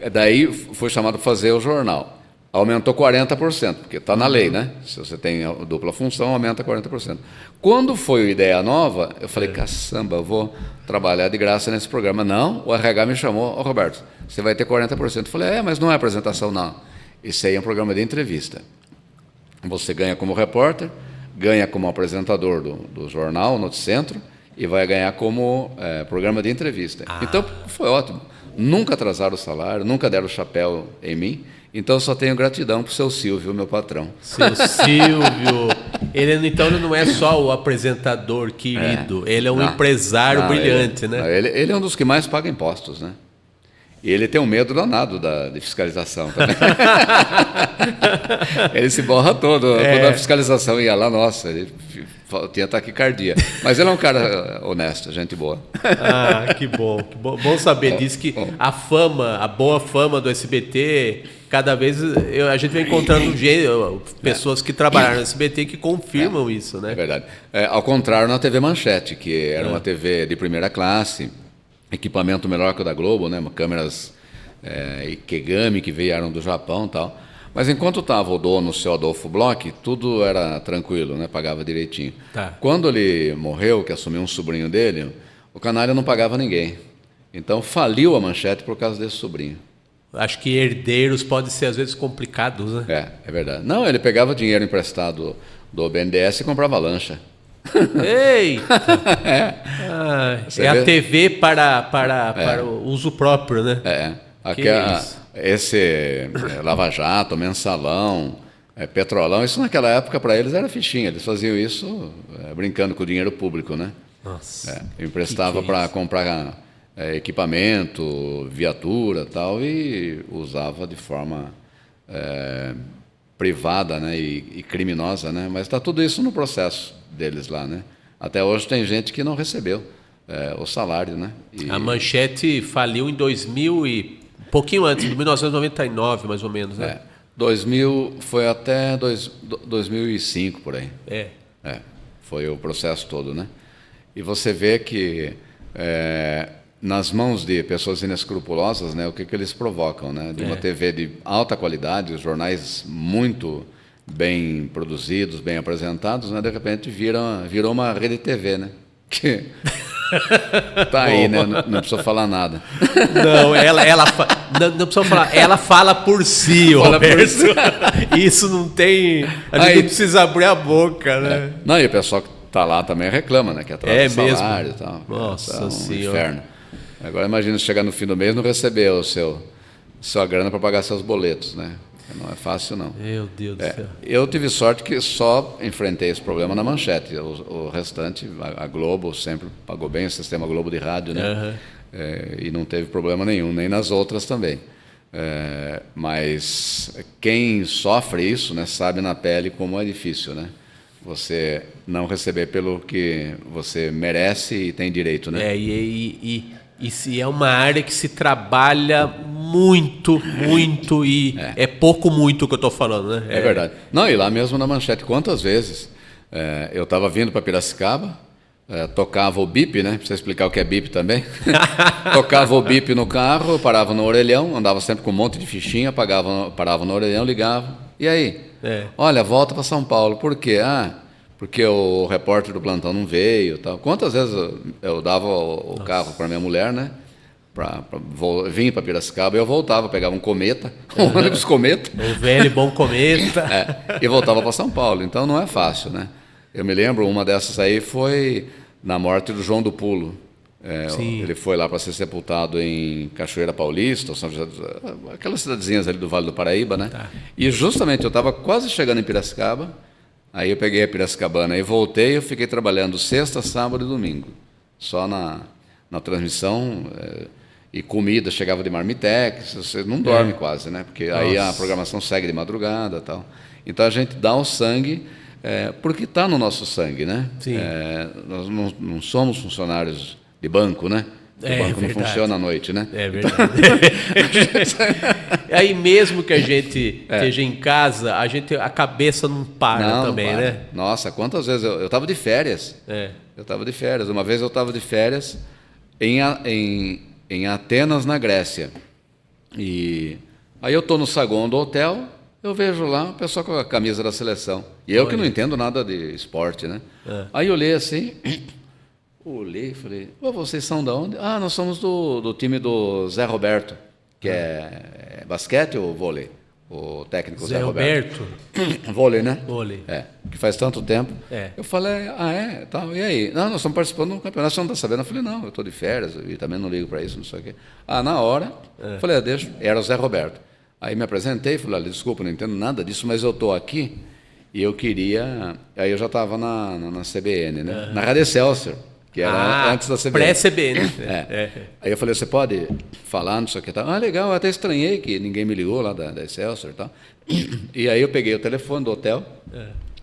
Speaker 2: daí fui chamado para fazer o jornal. Aumentou 40%, porque está na lei, né? Se você tem a dupla função, aumenta 40%. Quando foi o Ideia Nova, eu falei, caçamba, eu vou trabalhar de graça nesse programa. Não, o RH me chamou, Roberto, você vai ter 40%. Eu falei, mas não é apresentação, não. Isso aí é um programa de entrevista. Você ganha como repórter, ganha como apresentador do jornal, Noticentro, e vai ganhar como programa de entrevista. Então, foi ótimo. Nunca atrasaram o salário, nunca deram o chapéu em mim. Então, eu só tenho gratidão para o seu Silvio, meu patrão.
Speaker 1: Seu Silvio. Então, ele não é só o apresentador querido, ele é um empresário brilhante, né?
Speaker 2: Ele é um dos que mais paga impostos, né? E ele tem um medo danado de fiscalização também. Ele se borra todo. Quando a fiscalização ia lá, nossa, ele tinha taquicardia. Mas ele é um cara honesto, gente boa.
Speaker 1: Ah, que bom. Bom saber disso, que a boa fama do SBT, cada vez a gente vai encontrando pessoas que trabalharam no SBT que confirmam isso, né?
Speaker 2: É verdade. Ao contrário, na TV Manchete, que era uma TV de primeira classe, equipamento melhor que o da Globo, né? Câmeras Ikegami que vieram do Japão e tal. Mas enquanto estava o dono, o seu Adolfo Bloch, tudo era tranquilo, né? Pagava direitinho.
Speaker 1: Tá.
Speaker 2: Quando ele morreu, que assumiu um sobrinho dele, o canalha não pagava ninguém. Então faliu a Manchete por causa desse sobrinho.
Speaker 1: Acho que herdeiros podem ser às vezes complicados, né?
Speaker 2: É verdade. Não, ele pegava dinheiro emprestado do BNDES e comprava lancha.
Speaker 1: Eita! A TV para o uso próprio, né?
Speaker 2: Esse Lava Jato, Mensalão, Petrolão, isso naquela época para eles era fichinha. Eles faziam isso brincando com o dinheiro público, né?
Speaker 1: Nossa.
Speaker 2: Emprestava para comprar equipamento, viatura tal, e usava de forma privada, né? E criminosa, né? Mas está tudo isso no processo deles lá, né? Até hoje tem gente que não recebeu o salário, né?
Speaker 1: A Manchete faliu em 2000 e um pouquinho antes, em 1999, mais ou menos, né?
Speaker 2: 2000 foi até 2005 por aí. Foi o processo todo, né? E você vê que nas mãos de pessoas inescrupulosas, né, o que eles provocam, né? De uma TV de alta qualidade, os jornais muito bem produzidos, bem apresentados, né? De repente virou uma rede TV, né? Que tá aí, né? Não precisa falar nada.
Speaker 1: Não, não precisa falar. Ela fala por si, Roberto. Isso não tem. A gente não precisa abrir a boca, né?
Speaker 2: Não, e o pessoal que tá lá também reclama, né? Que atrasa o salário e tal.
Speaker 1: Nossa Senhora.
Speaker 2: Inferno. Agora imagina chegar no fim do mês e não receber sua grana para pagar seus boletos, né? Não é fácil, não.
Speaker 1: Meu Deus do céu.
Speaker 2: Eu tive sorte que só enfrentei esse problema na Manchete. O restante, a Globo sempre pagou bem, o sistema Globo de rádio, né? E não teve problema nenhum, nem nas outras também. Mas quem sofre isso, né, sabe na pele como é difícil, né? Você não receber pelo que você merece e tem direito, né?
Speaker 1: E se é uma área que se trabalha muito e é pouco muito que eu estou falando, né?
Speaker 2: É verdade. Não, e lá mesmo na Manchete, quantas vezes eu estava vindo para Piracicaba, tocava o bip, né? Precisa explicar o que é bip também. Tocava o bip no carro, eu parava no orelhão, andava sempre com um monte de fichinha, parava no orelhão, ligava. E aí? Olha, volta para São Paulo. Por quê? Porque o repórter do plantão não veio, tal. Quantas vezes eu dava o carro para minha mulher, né? Vim para Piracicaba e eu voltava, pegava um cometa, um ônibus cometa.
Speaker 1: O velho bom cometa.
Speaker 2: E voltava para São Paulo. Então não é fácil, né? Eu me lembro, uma dessas aí foi na morte do João do Pulo. Ele foi lá para ser sepultado em Cachoeira Paulista, São José, aquelas cidadezinhas ali do Vale do Paraíba, né? E justamente eu estava quase chegando em Piracicaba. Aí eu peguei a Piracicabana e voltei, eu fiquei trabalhando sexta, sábado e domingo. Só na transmissão e comida, chegava de marmitex, você não dorme quase, né? Porque aí a programação segue de madrugada e tal. Então a gente dá o sangue, porque está no nosso sangue, né? Nós não somos funcionários de banco, né? O banco não funciona à noite, né?
Speaker 1: É verdade. Aí mesmo que a gente esteja em casa, a cabeça não para também, não para, né?
Speaker 2: Nossa, quantas vezes eu estava de férias. Eu estava de férias. Uma vez eu estava de férias em Atenas, na Grécia. E aí eu estou no saguão do hotel, eu vejo lá o pessoal com a camisa da seleção. E eu que não entendo nada de esporte, né? Aí eu olhei assim... Olhei e falei, vocês são de onde? Nós somos do time do Zé Roberto, que é basquete ou vôlei? O técnico Zé Roberto. Vôlei, né?
Speaker 1: Vôlei.
Speaker 2: Que faz tanto tempo. Eu falei, tal, e aí? Não, nós estamos participando de um campeonato, você não está sabendo? Eu falei, não, eu estou de férias e também não ligo para isso, não sei o quê. Na hora, falei, deixa, era o Zé Roberto. Aí me apresentei, falei, olha, desculpa, não entendo nada disso, mas eu estou aqui e eu queria... Aí eu já estava na CBN, né? Na Rádio Excelsior, que era antes da CBN.
Speaker 1: Pré-CBN.
Speaker 2: Aí eu falei, você pode falar, não sei o que tal. Ah, legal, eu até estranhei que ninguém me ligou lá da Excelsior e tal. E aí eu peguei o telefone do hotel,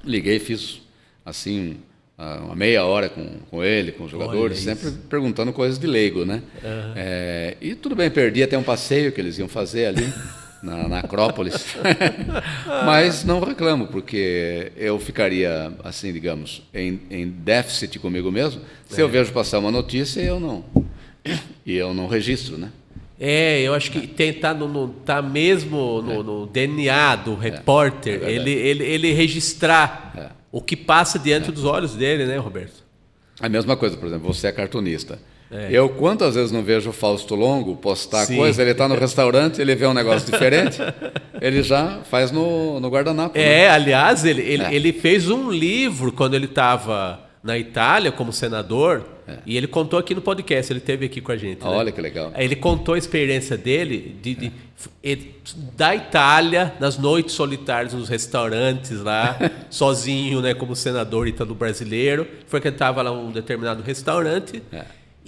Speaker 2: liguei, fiz assim uma meia hora com ele, com os jogadores, sempre perguntando coisas de leigo, né? E tudo bem, perdi até um passeio que eles iam fazer ali na Acrópolis, mas não reclamo, porque eu ficaria, assim, digamos, em déficit comigo mesmo, se eu vejo passar uma notícia e eu não registro, né?
Speaker 1: Eu acho que tá mesmo no DNA do repórter, ele registrar o que passa diante dos olhos dele, né, Roberto?
Speaker 2: A mesma coisa, por exemplo, você é cartunista. Eu quantas vezes não vejo o Fausto Longo postar coisa, ele está no restaurante, ele vê um negócio diferente, ele já faz no guardanapo. Né?
Speaker 1: Aliás, ele fez um livro quando ele estava na Itália como senador, e ele contou aqui no podcast, ele esteve aqui com a gente.
Speaker 2: Olha, né? Que legal.
Speaker 1: Ele contou a experiência dele da Itália, nas noites solitárias, nos restaurantes lá, sozinho, né, como senador italo-brasileiro, frequentava lá um determinado restaurante,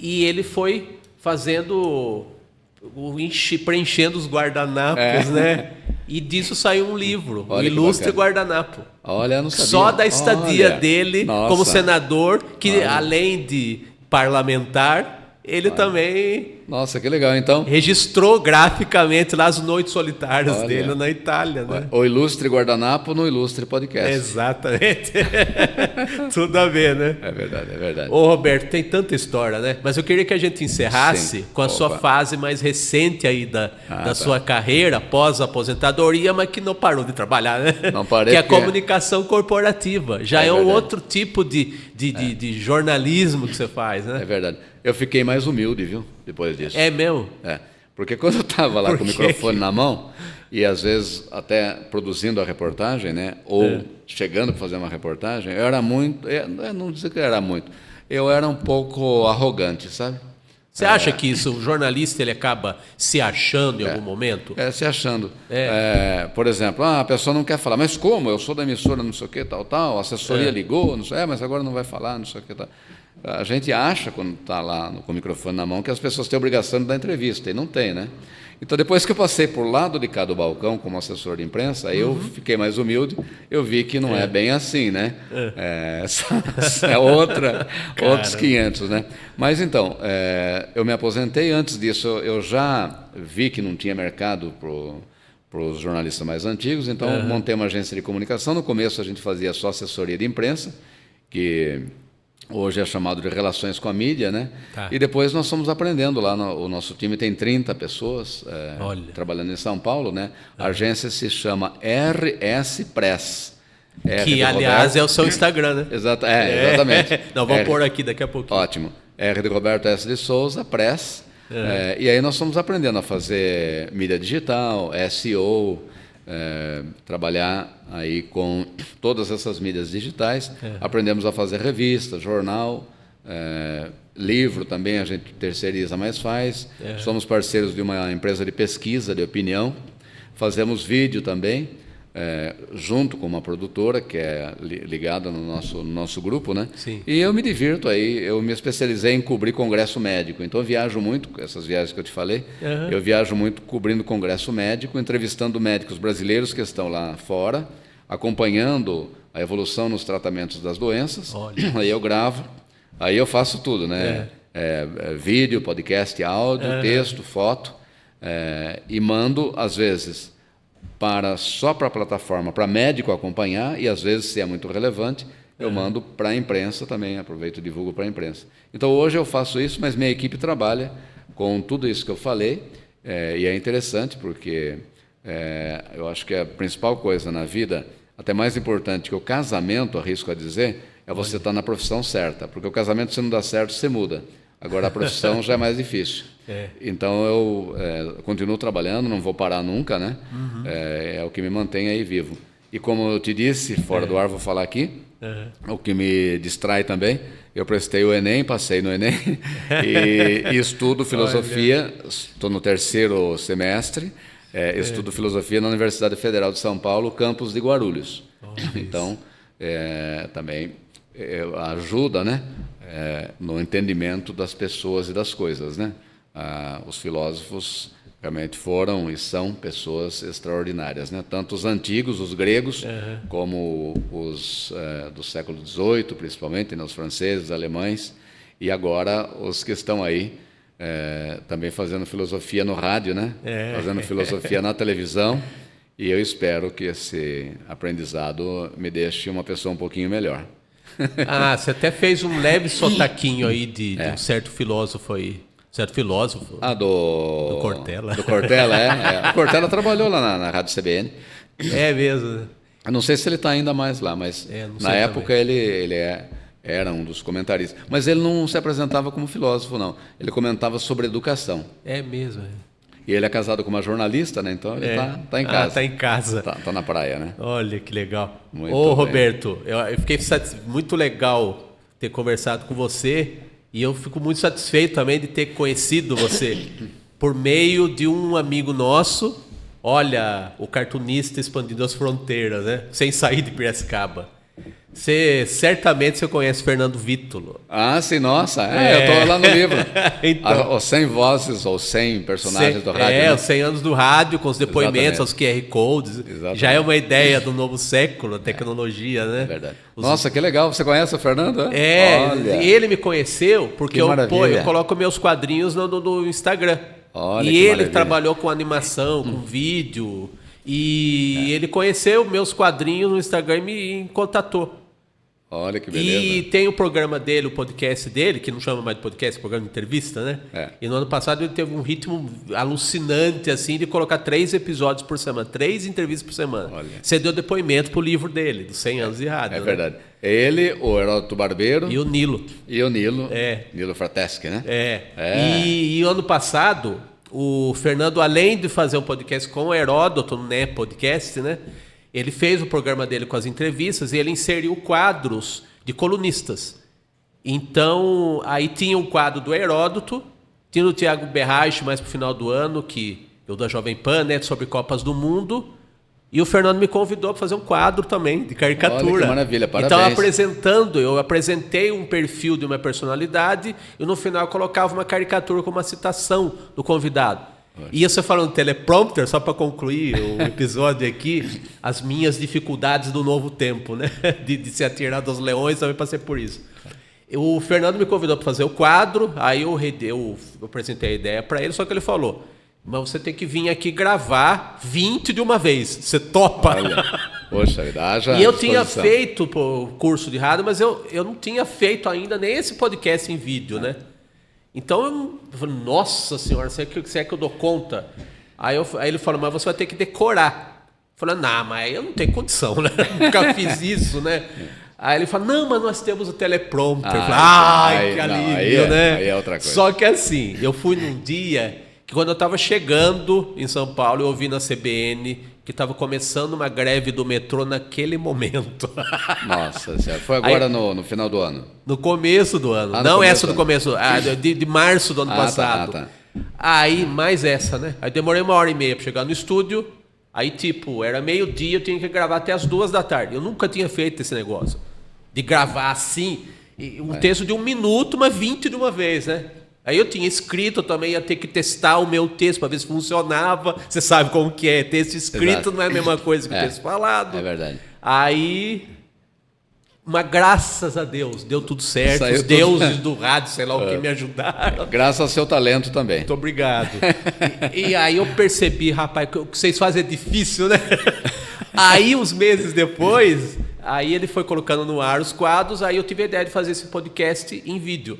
Speaker 1: e ele foi fazendo, preenchendo os guardanapos, né? E disso saiu um livro, o Ilustre Guardanapo.
Speaker 2: Olha, não sabia.
Speaker 1: Só da estadia dele como senador, que além de parlamentar, ele também...
Speaker 2: Nossa, que legal, então.
Speaker 1: Registrou graficamente lá as noites solitárias dele na Itália, né?
Speaker 2: O Ilustre Guardanapo no Ilustre Podcast.
Speaker 1: Exatamente. Tudo a ver, né?
Speaker 2: É verdade, é verdade.
Speaker 1: Ô, Roberto, tem tanta história, né? Mas eu queria que a gente encerrasse com a sua fase mais recente aí da sua carreira, após a aposentadoria, mas que não parou de trabalhar, né?
Speaker 2: Não parei.
Speaker 1: Que é a comunicação corporativa. Já é um outro tipo de jornalismo que você faz, né?
Speaker 2: É verdade. Eu fiquei mais humilde, viu? Depois disso.
Speaker 1: É mesmo?
Speaker 2: Porque quando eu estava lá com o microfone na mão, e às vezes até produzindo a reportagem, né? Ou chegando para fazer uma reportagem, eu era muito... não dizer que eu era muito. Eu era um pouco arrogante, sabe?
Speaker 1: Você acha que isso, o jornalista ele acaba se achando em algum momento?
Speaker 2: Se achando. Por exemplo, a pessoa não quer falar, mas como? Eu sou da emissora, não sei o que, tal, a assessoria ligou, não sei, mas agora não vai falar, não sei o que, tal. A gente acha, quando está lá com o microfone na mão, que as pessoas têm a obrigação de dar entrevista, e não tem, né? Então, depois que eu passei por lado de cá do balcão como assessor de imprensa, aí eu fiquei mais humilde, eu vi que não é bem assim, né? Outros 500, né? Mas, então, eu me aposentei. Antes disso, eu já vi que não tinha mercado para os jornalistas mais antigos, então montei uma agência de comunicação. No começo, a gente fazia só assessoria de imprensa, que... hoje é chamado de relações com a mídia, né? E depois nós fomos aprendendo lá, o nosso time tem 30 pessoas trabalhando em São Paulo, né? A agência se chama RS Press.
Speaker 1: Que, aliás, é o seu Instagram, né?
Speaker 2: Exatamente.
Speaker 1: Nós vamos pôr aqui daqui a pouquinho.
Speaker 2: Ótimo. R de Roberto S. de Souza, Press. E aí nós fomos aprendendo a fazer mídia digital, SEO, trabalhar aí com todas essas mídias digitais. Aprendemos a fazer revista, jornal, livro também a gente terceiriza, mas faz. Somos parceiros de uma empresa de pesquisa de opinião. Fazemos vídeo também, junto com uma produtora que é ligada no nosso grupo, né?
Speaker 1: Sim.
Speaker 2: E eu me divirto aí, eu me especializei em cobrir congresso médico, então eu viajo muito, essas viagens que eu te falei, eu viajo muito cobrindo congresso médico, entrevistando médicos brasileiros que estão lá fora, acompanhando a evolução nos tratamentos das doenças.
Speaker 1: Olha.
Speaker 2: Aí eu gravo, aí eu faço tudo, né? Vídeo, podcast, áudio, texto, foto, e mando, às vezes, só para a plataforma, para médico acompanhar, e às vezes, se é muito relevante, eu mando para a imprensa também, aproveito e divulgo para a imprensa. Então, hoje eu faço isso, mas minha equipe trabalha com tudo isso que eu falei, e é interessante porque eu acho que a principal coisa na vida, até mais importante que o casamento, arrisco a dizer, é você estar na profissão certa, porque o casamento, se não dá certo, você muda. Agora, a profissão já é mais difícil. Então, eu continuo trabalhando, não vou parar nunca, né? É o que me mantém aí vivo. E como eu te disse, fora do ar, vou falar aqui, o que me distrai também, eu prestei o Enem, passei no Enem, e estudo filosofia, estou no 3º semestre, Estudo filosofia na Universidade Federal de São Paulo, campus de Guarulhos. Então, também ajuda, né, no entendimento das pessoas e das coisas, né? Os filósofos realmente foram e são pessoas extraordinárias, né? Tanto os antigos, os gregos, como os do século XVIII, principalmente, né? Os franceses, os alemães, e agora os que estão aí também fazendo filosofia no rádio, né? Fazendo filosofia na televisão, e eu espero que esse aprendizado me deixe uma pessoa um pouquinho melhor.
Speaker 1: Você até fez um leve sotaquinho aí de um certo filósofo aí. Certo filósofo.
Speaker 2: Do
Speaker 1: Cortella.
Speaker 2: Do Cortella, O Cortella trabalhou lá na Rádio CBN.
Speaker 1: É mesmo.
Speaker 2: Eu não sei se ele está ainda mais lá, mas na época ele era um dos comentaristas. Mas ele não se apresentava como filósofo, não. Ele comentava sobre educação.
Speaker 1: É mesmo.
Speaker 2: E ele é casado com uma jornalista, né? Então ele está em casa.
Speaker 1: Está em casa.
Speaker 2: Tá na praia, né?
Speaker 1: Olha que legal.
Speaker 2: Muito
Speaker 1: Ô,
Speaker 2: bem.
Speaker 1: Roberto, eu fiquei muito legal ter conversado com você. E eu fico muito satisfeito também de ter conhecido você por meio de um amigo nosso. Olha, o cartunista expandindo as fronteiras, né? Sem sair de Piracicaba. Certamente você conhece Fernando Vítulo.
Speaker 2: Sim, nossa. Eu estou lá no livro.
Speaker 1: Então,
Speaker 2: Os 100 vozes ou 100 personagens do rádio. Né?
Speaker 1: Os 100 anos do rádio, com os depoimentos,
Speaker 2: Exatamente.
Speaker 1: os QR Codes.
Speaker 2: Exatamente.
Speaker 1: Já é uma ideia do novo século, a tecnologia, né?
Speaker 2: É verdade. Nossa, que legal. Você conhece o Fernando?
Speaker 1: Olha. Ele me conheceu porque eu coloco meus quadrinhos no Instagram.
Speaker 2: Olha,
Speaker 1: e
Speaker 2: que
Speaker 1: ele
Speaker 2: maravilha.
Speaker 1: Trabalhou com animação, com vídeo. E ele conheceu meus quadrinhos no Instagram e me contatou.
Speaker 2: Olha que beleza.
Speaker 1: E tem o programa dele, o podcast dele, que não chama mais de podcast, é programa de entrevista, né? E no ano passado ele teve um ritmo alucinante, assim, de colocar 3 episódios por semana, 3 entrevistas por semana.
Speaker 2: Olha.
Speaker 1: Você deu depoimento pro livro dele, dos 100 anos de rádio.
Speaker 2: É verdade. Ele, o Heródoto Barbeiro.
Speaker 1: E o Nilo.
Speaker 2: Nilo Frateschi, né?
Speaker 1: E ano passado, o Fernando, além de fazer um podcast com o Heródoto, né, podcast, né? Ele fez o programa dele com as entrevistas e ele inseriu quadros de colunistas. Então, aí tinha um quadro do Heródoto, tinha o Tiago Berraich mais pro final do ano, que eu da Jovem Pan, né, sobre Copas do Mundo. E o Fernando me convidou para fazer um quadro também de caricatura.
Speaker 2: Olha que maravilha, parabéns.
Speaker 1: Então, eu apresentei um perfil de uma personalidade e no final eu colocava uma caricatura com uma citação do convidado. E você falando teleprompter, só para concluir o episódio aqui, as minhas dificuldades do novo tempo, né? De ser atirado aos leões, também passei por isso. O Fernando me convidou para fazer o quadro, aí eu apresentei a ideia para ele, só que ele falou: mas você tem que vir aqui gravar 20 de uma vez. Você topa?
Speaker 2: Olha, poxa, haja
Speaker 1: e eu tinha feito o curso de rádio, mas eu não tinha feito ainda nem esse podcast em vídeo, né? Então eu falei, nossa senhora, será que eu dou conta? Aí ele falou, mas você vai ter que decorar. Eu falei, não, mas eu não tenho condição, né? Nunca fiz isso, né? Aí ele falou, não, mas nós temos o teleprompter. Eu falei, que alívio, né?
Speaker 2: Aí é outra coisa.
Speaker 1: Só que assim, eu fui num dia que quando eu estava chegando em São Paulo, eu ouvi na CBN que estava começando uma greve do metrô naquele momento.
Speaker 2: Nossa senhora, foi agora no final do ano?
Speaker 1: No começo do ano. Não essa do começo, de março do ano passado.
Speaker 2: Tá.
Speaker 1: Aí, mais essa, né? Aí demorei 1h30 para chegar no estúdio. Aí, era meio-dia, eu tinha que gravar até as 2 da tarde. Eu nunca tinha feito esse negócio. De gravar assim, um texto de 1 minuto, mas 20 de uma vez, né? Aí eu tinha escrito, eu também ia ter que testar o meu texto para ver se funcionava. Você sabe como que é, texto escrito Exato. Não é a mesma coisa que texto falado.
Speaker 2: É verdade.
Speaker 1: Aí, mas graças a Deus, deu tudo certo. Saiu os deuses do rádio, sei lá o que, me ajudaram.
Speaker 2: Graças ao seu talento também.
Speaker 1: Muito obrigado. E aí eu percebi, rapaz, que o que vocês fazem é difícil, né? Aí, uns meses depois, aí ele foi colocando no ar os quadros, aí eu tive a ideia de fazer esse podcast em vídeo.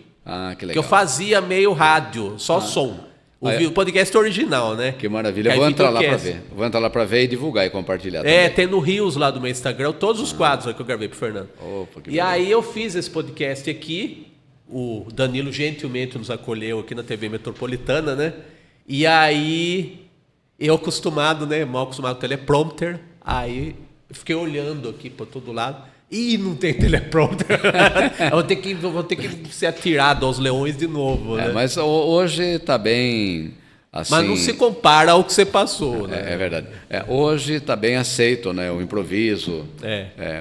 Speaker 2: Que legal.
Speaker 1: Que eu fazia meio rádio, só som. O podcast original, né?
Speaker 2: Que maravilha. Vou entrar lá para ver. Vou entrar lá para ver e divulgar e compartilhar também.
Speaker 1: Tem no Rios lá do meu Instagram, todos os quadros que eu gravei pro Fernando.
Speaker 2: Opa, que
Speaker 1: e aí eu fiz esse podcast aqui, o Danilo gentilmente nos acolheu aqui na TV Metropolitana, né? E aí, eu acostumado, né? Mal acostumado com teleprompter, aí eu fiquei olhando aqui para todo lado. Ih, não tem teleprompter. Eu vou ter que ser atirado aos leões de novo, né?
Speaker 2: Mas hoje está bem assim,
Speaker 1: mas não se compara ao que você passou, né?
Speaker 2: É verdade. Hoje está bem aceito, né, o improviso.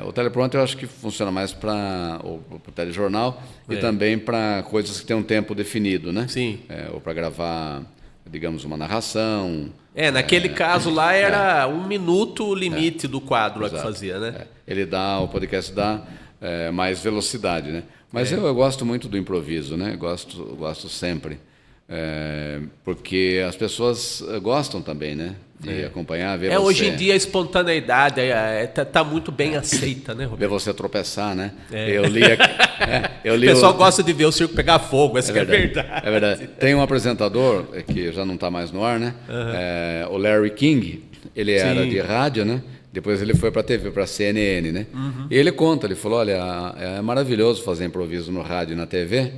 Speaker 2: O teleprompter eu acho que funciona mais para o telejornal e também para coisas que têm um tempo definido, né?
Speaker 1: Sim.
Speaker 2: Ou para gravar, digamos, uma narração.
Speaker 1: Naquele caso lá era 1 minuto o limite do quadro lá que fazia, né?
Speaker 2: O podcast dá mais velocidade, né? Mas eu gosto muito do improviso, né? Gosto sempre. Porque as pessoas gostam também, né? De acompanhar, ver você...
Speaker 1: Hoje em dia a espontaneidade está muito bem aceita, né, Roberto?
Speaker 2: Ver você tropeçar, né? Eu li aqui,
Speaker 1: o pessoal gosta de ver o circo pegar fogo, essa é verdade.
Speaker 2: É verdade. Tem um apresentador, que já não está mais no ar, né? O Larry King, ele era de rádio, né? Depois ele foi para a TV, para a CNN, né? E ele conta, ele falou, olha, é maravilhoso fazer improviso no rádio e na TV.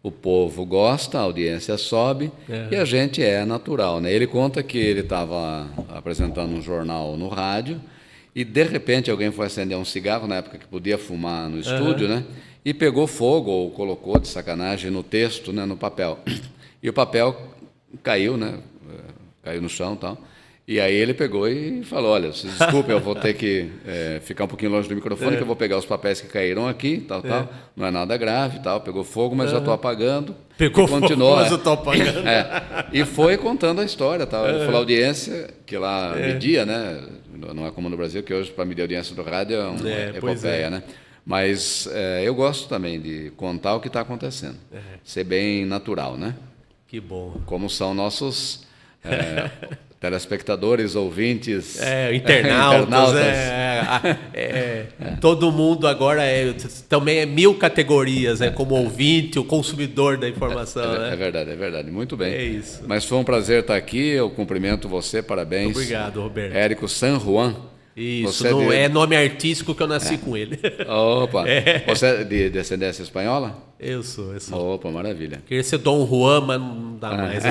Speaker 2: O povo gosta, a audiência sobe e a gente é natural, né? Ele conta que ele estava apresentando um jornal no rádio e, de repente, alguém foi acender um cigarro, na época que podia fumar no estúdio, né? E pegou fogo ou colocou de sacanagem no texto, né? No papel. E o papel caiu, né? Caiu no chão e tal. E aí ele pegou e falou, olha, desculpe, eu vou ter que ficar um pouquinho longe do microfone, que eu vou pegar os papéis que caíram aqui, tal, não é nada grave, tal, pegou fogo, mas já estou apagando.
Speaker 1: Pegou fogo, mas eu estou apagando.
Speaker 2: E foi contando a história, tal. Ele falou a audiência, que lá media, né, não é como no Brasil, que hoje para medir a audiência do rádio é uma epopeia, né. Mas eu gosto também de contar o que está acontecendo, ser bem natural, né.
Speaker 1: Que bom.
Speaker 2: Como são nossos... telespectadores, ouvintes,
Speaker 1: internautas. Todo mundo agora também é 1000 categorias, como ouvinte, o consumidor da informação.
Speaker 2: É verdade. Muito bem.
Speaker 1: É isso.
Speaker 2: Mas foi um prazer estar aqui, eu cumprimento você, parabéns.
Speaker 1: Obrigado, Roberto.
Speaker 2: Érico San Juan.
Speaker 1: Isso, não é nome artístico que eu nasci com ele.
Speaker 2: Opa, você é de descendência espanhola?
Speaker 1: Eu sou.
Speaker 2: Opa, maravilha.
Speaker 1: Queria ser Dom Juan, mas não dá mais.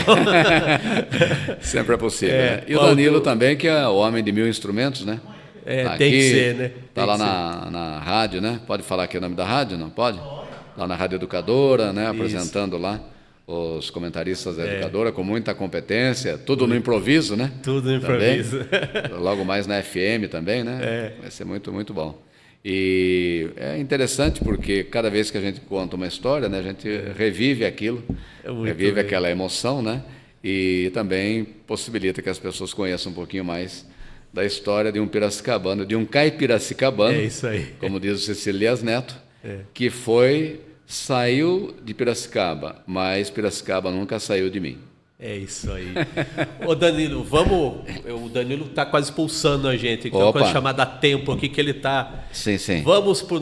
Speaker 2: Sempre é possível. E o Danilo também, que é o homem de 1000 instrumentos, né?
Speaker 1: Tá tem aqui, que ser, né?
Speaker 2: Está lá na rádio, né? Pode falar aqui o nome da rádio, não pode? Lá na Rádio Educadora, né? Apresentando lá os comentaristas da Educadora com muita competência, tudo no improviso, né?
Speaker 1: Tudo no improviso.
Speaker 2: Logo mais na FM também, né? Vai ser muito, muito bom. E é interessante porque cada vez que a gente conta uma história, né, a gente revive aquilo, revive aquela emoção, né? E também possibilita que as pessoas conheçam um pouquinho mais da história de um piracicabano, de um caipiracicabano,
Speaker 1: isso aí.
Speaker 2: Como diz o Cecílias Neto, que saiu de Piracicaba, mas Piracicaba nunca saiu de mim.
Speaker 1: É isso aí. Ô Danilo, o Danilo está quase expulsando a gente. Tem uma coisa chamada tempo aqui que ele está.
Speaker 2: Sim.
Speaker 1: Vamos para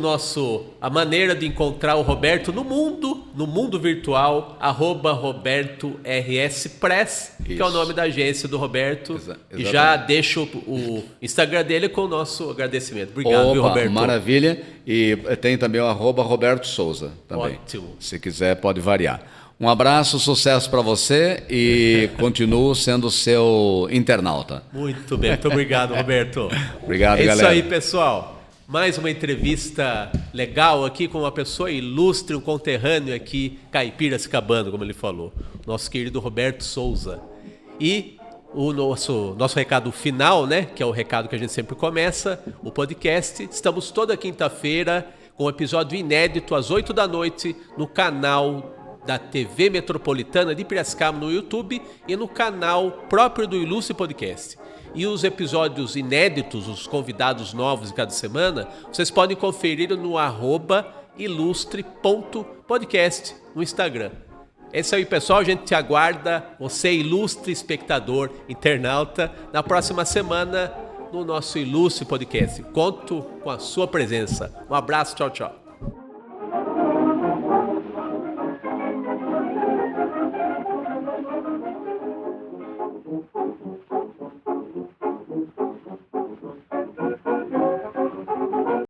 Speaker 1: a maneira de encontrar o Roberto no mundo virtual, @RobertoRSPress, que é o nome da agência do Roberto. E já deixo o Instagram dele com o nosso agradecimento. Obrigado, viu, Roberto?
Speaker 2: Maravilha. E tem também o @Roberto Souza também.
Speaker 1: Ótimo.
Speaker 2: Se quiser, pode variar. Um abraço, sucesso para você e continuo sendo seu internauta.
Speaker 1: Muito bem, muito obrigado, Roberto.
Speaker 2: Obrigado,
Speaker 1: galera.
Speaker 2: É
Speaker 1: isso aí, pessoal. Mais uma entrevista legal aqui com uma pessoa ilustre, um conterrâneo aqui, caipiracicabano, como ele falou. Nosso querido Roberto Souza. E o nosso recado final, né, que é o recado que a gente sempre começa, o podcast. Estamos toda quinta-feira com um episódio inédito às 8 da noite no canal da TV Metropolitana de Piracicaba no YouTube e no canal próprio do Ilustre Podcast. E os episódios inéditos, os convidados novos de cada semana, vocês podem conferir no @ilustre.podcast no Instagram. É isso aí, pessoal. A gente te aguarda, você ilustre espectador, internauta, na próxima semana no nosso Ilustre Podcast. Conto com a sua presença. Um abraço, tchau, tchau.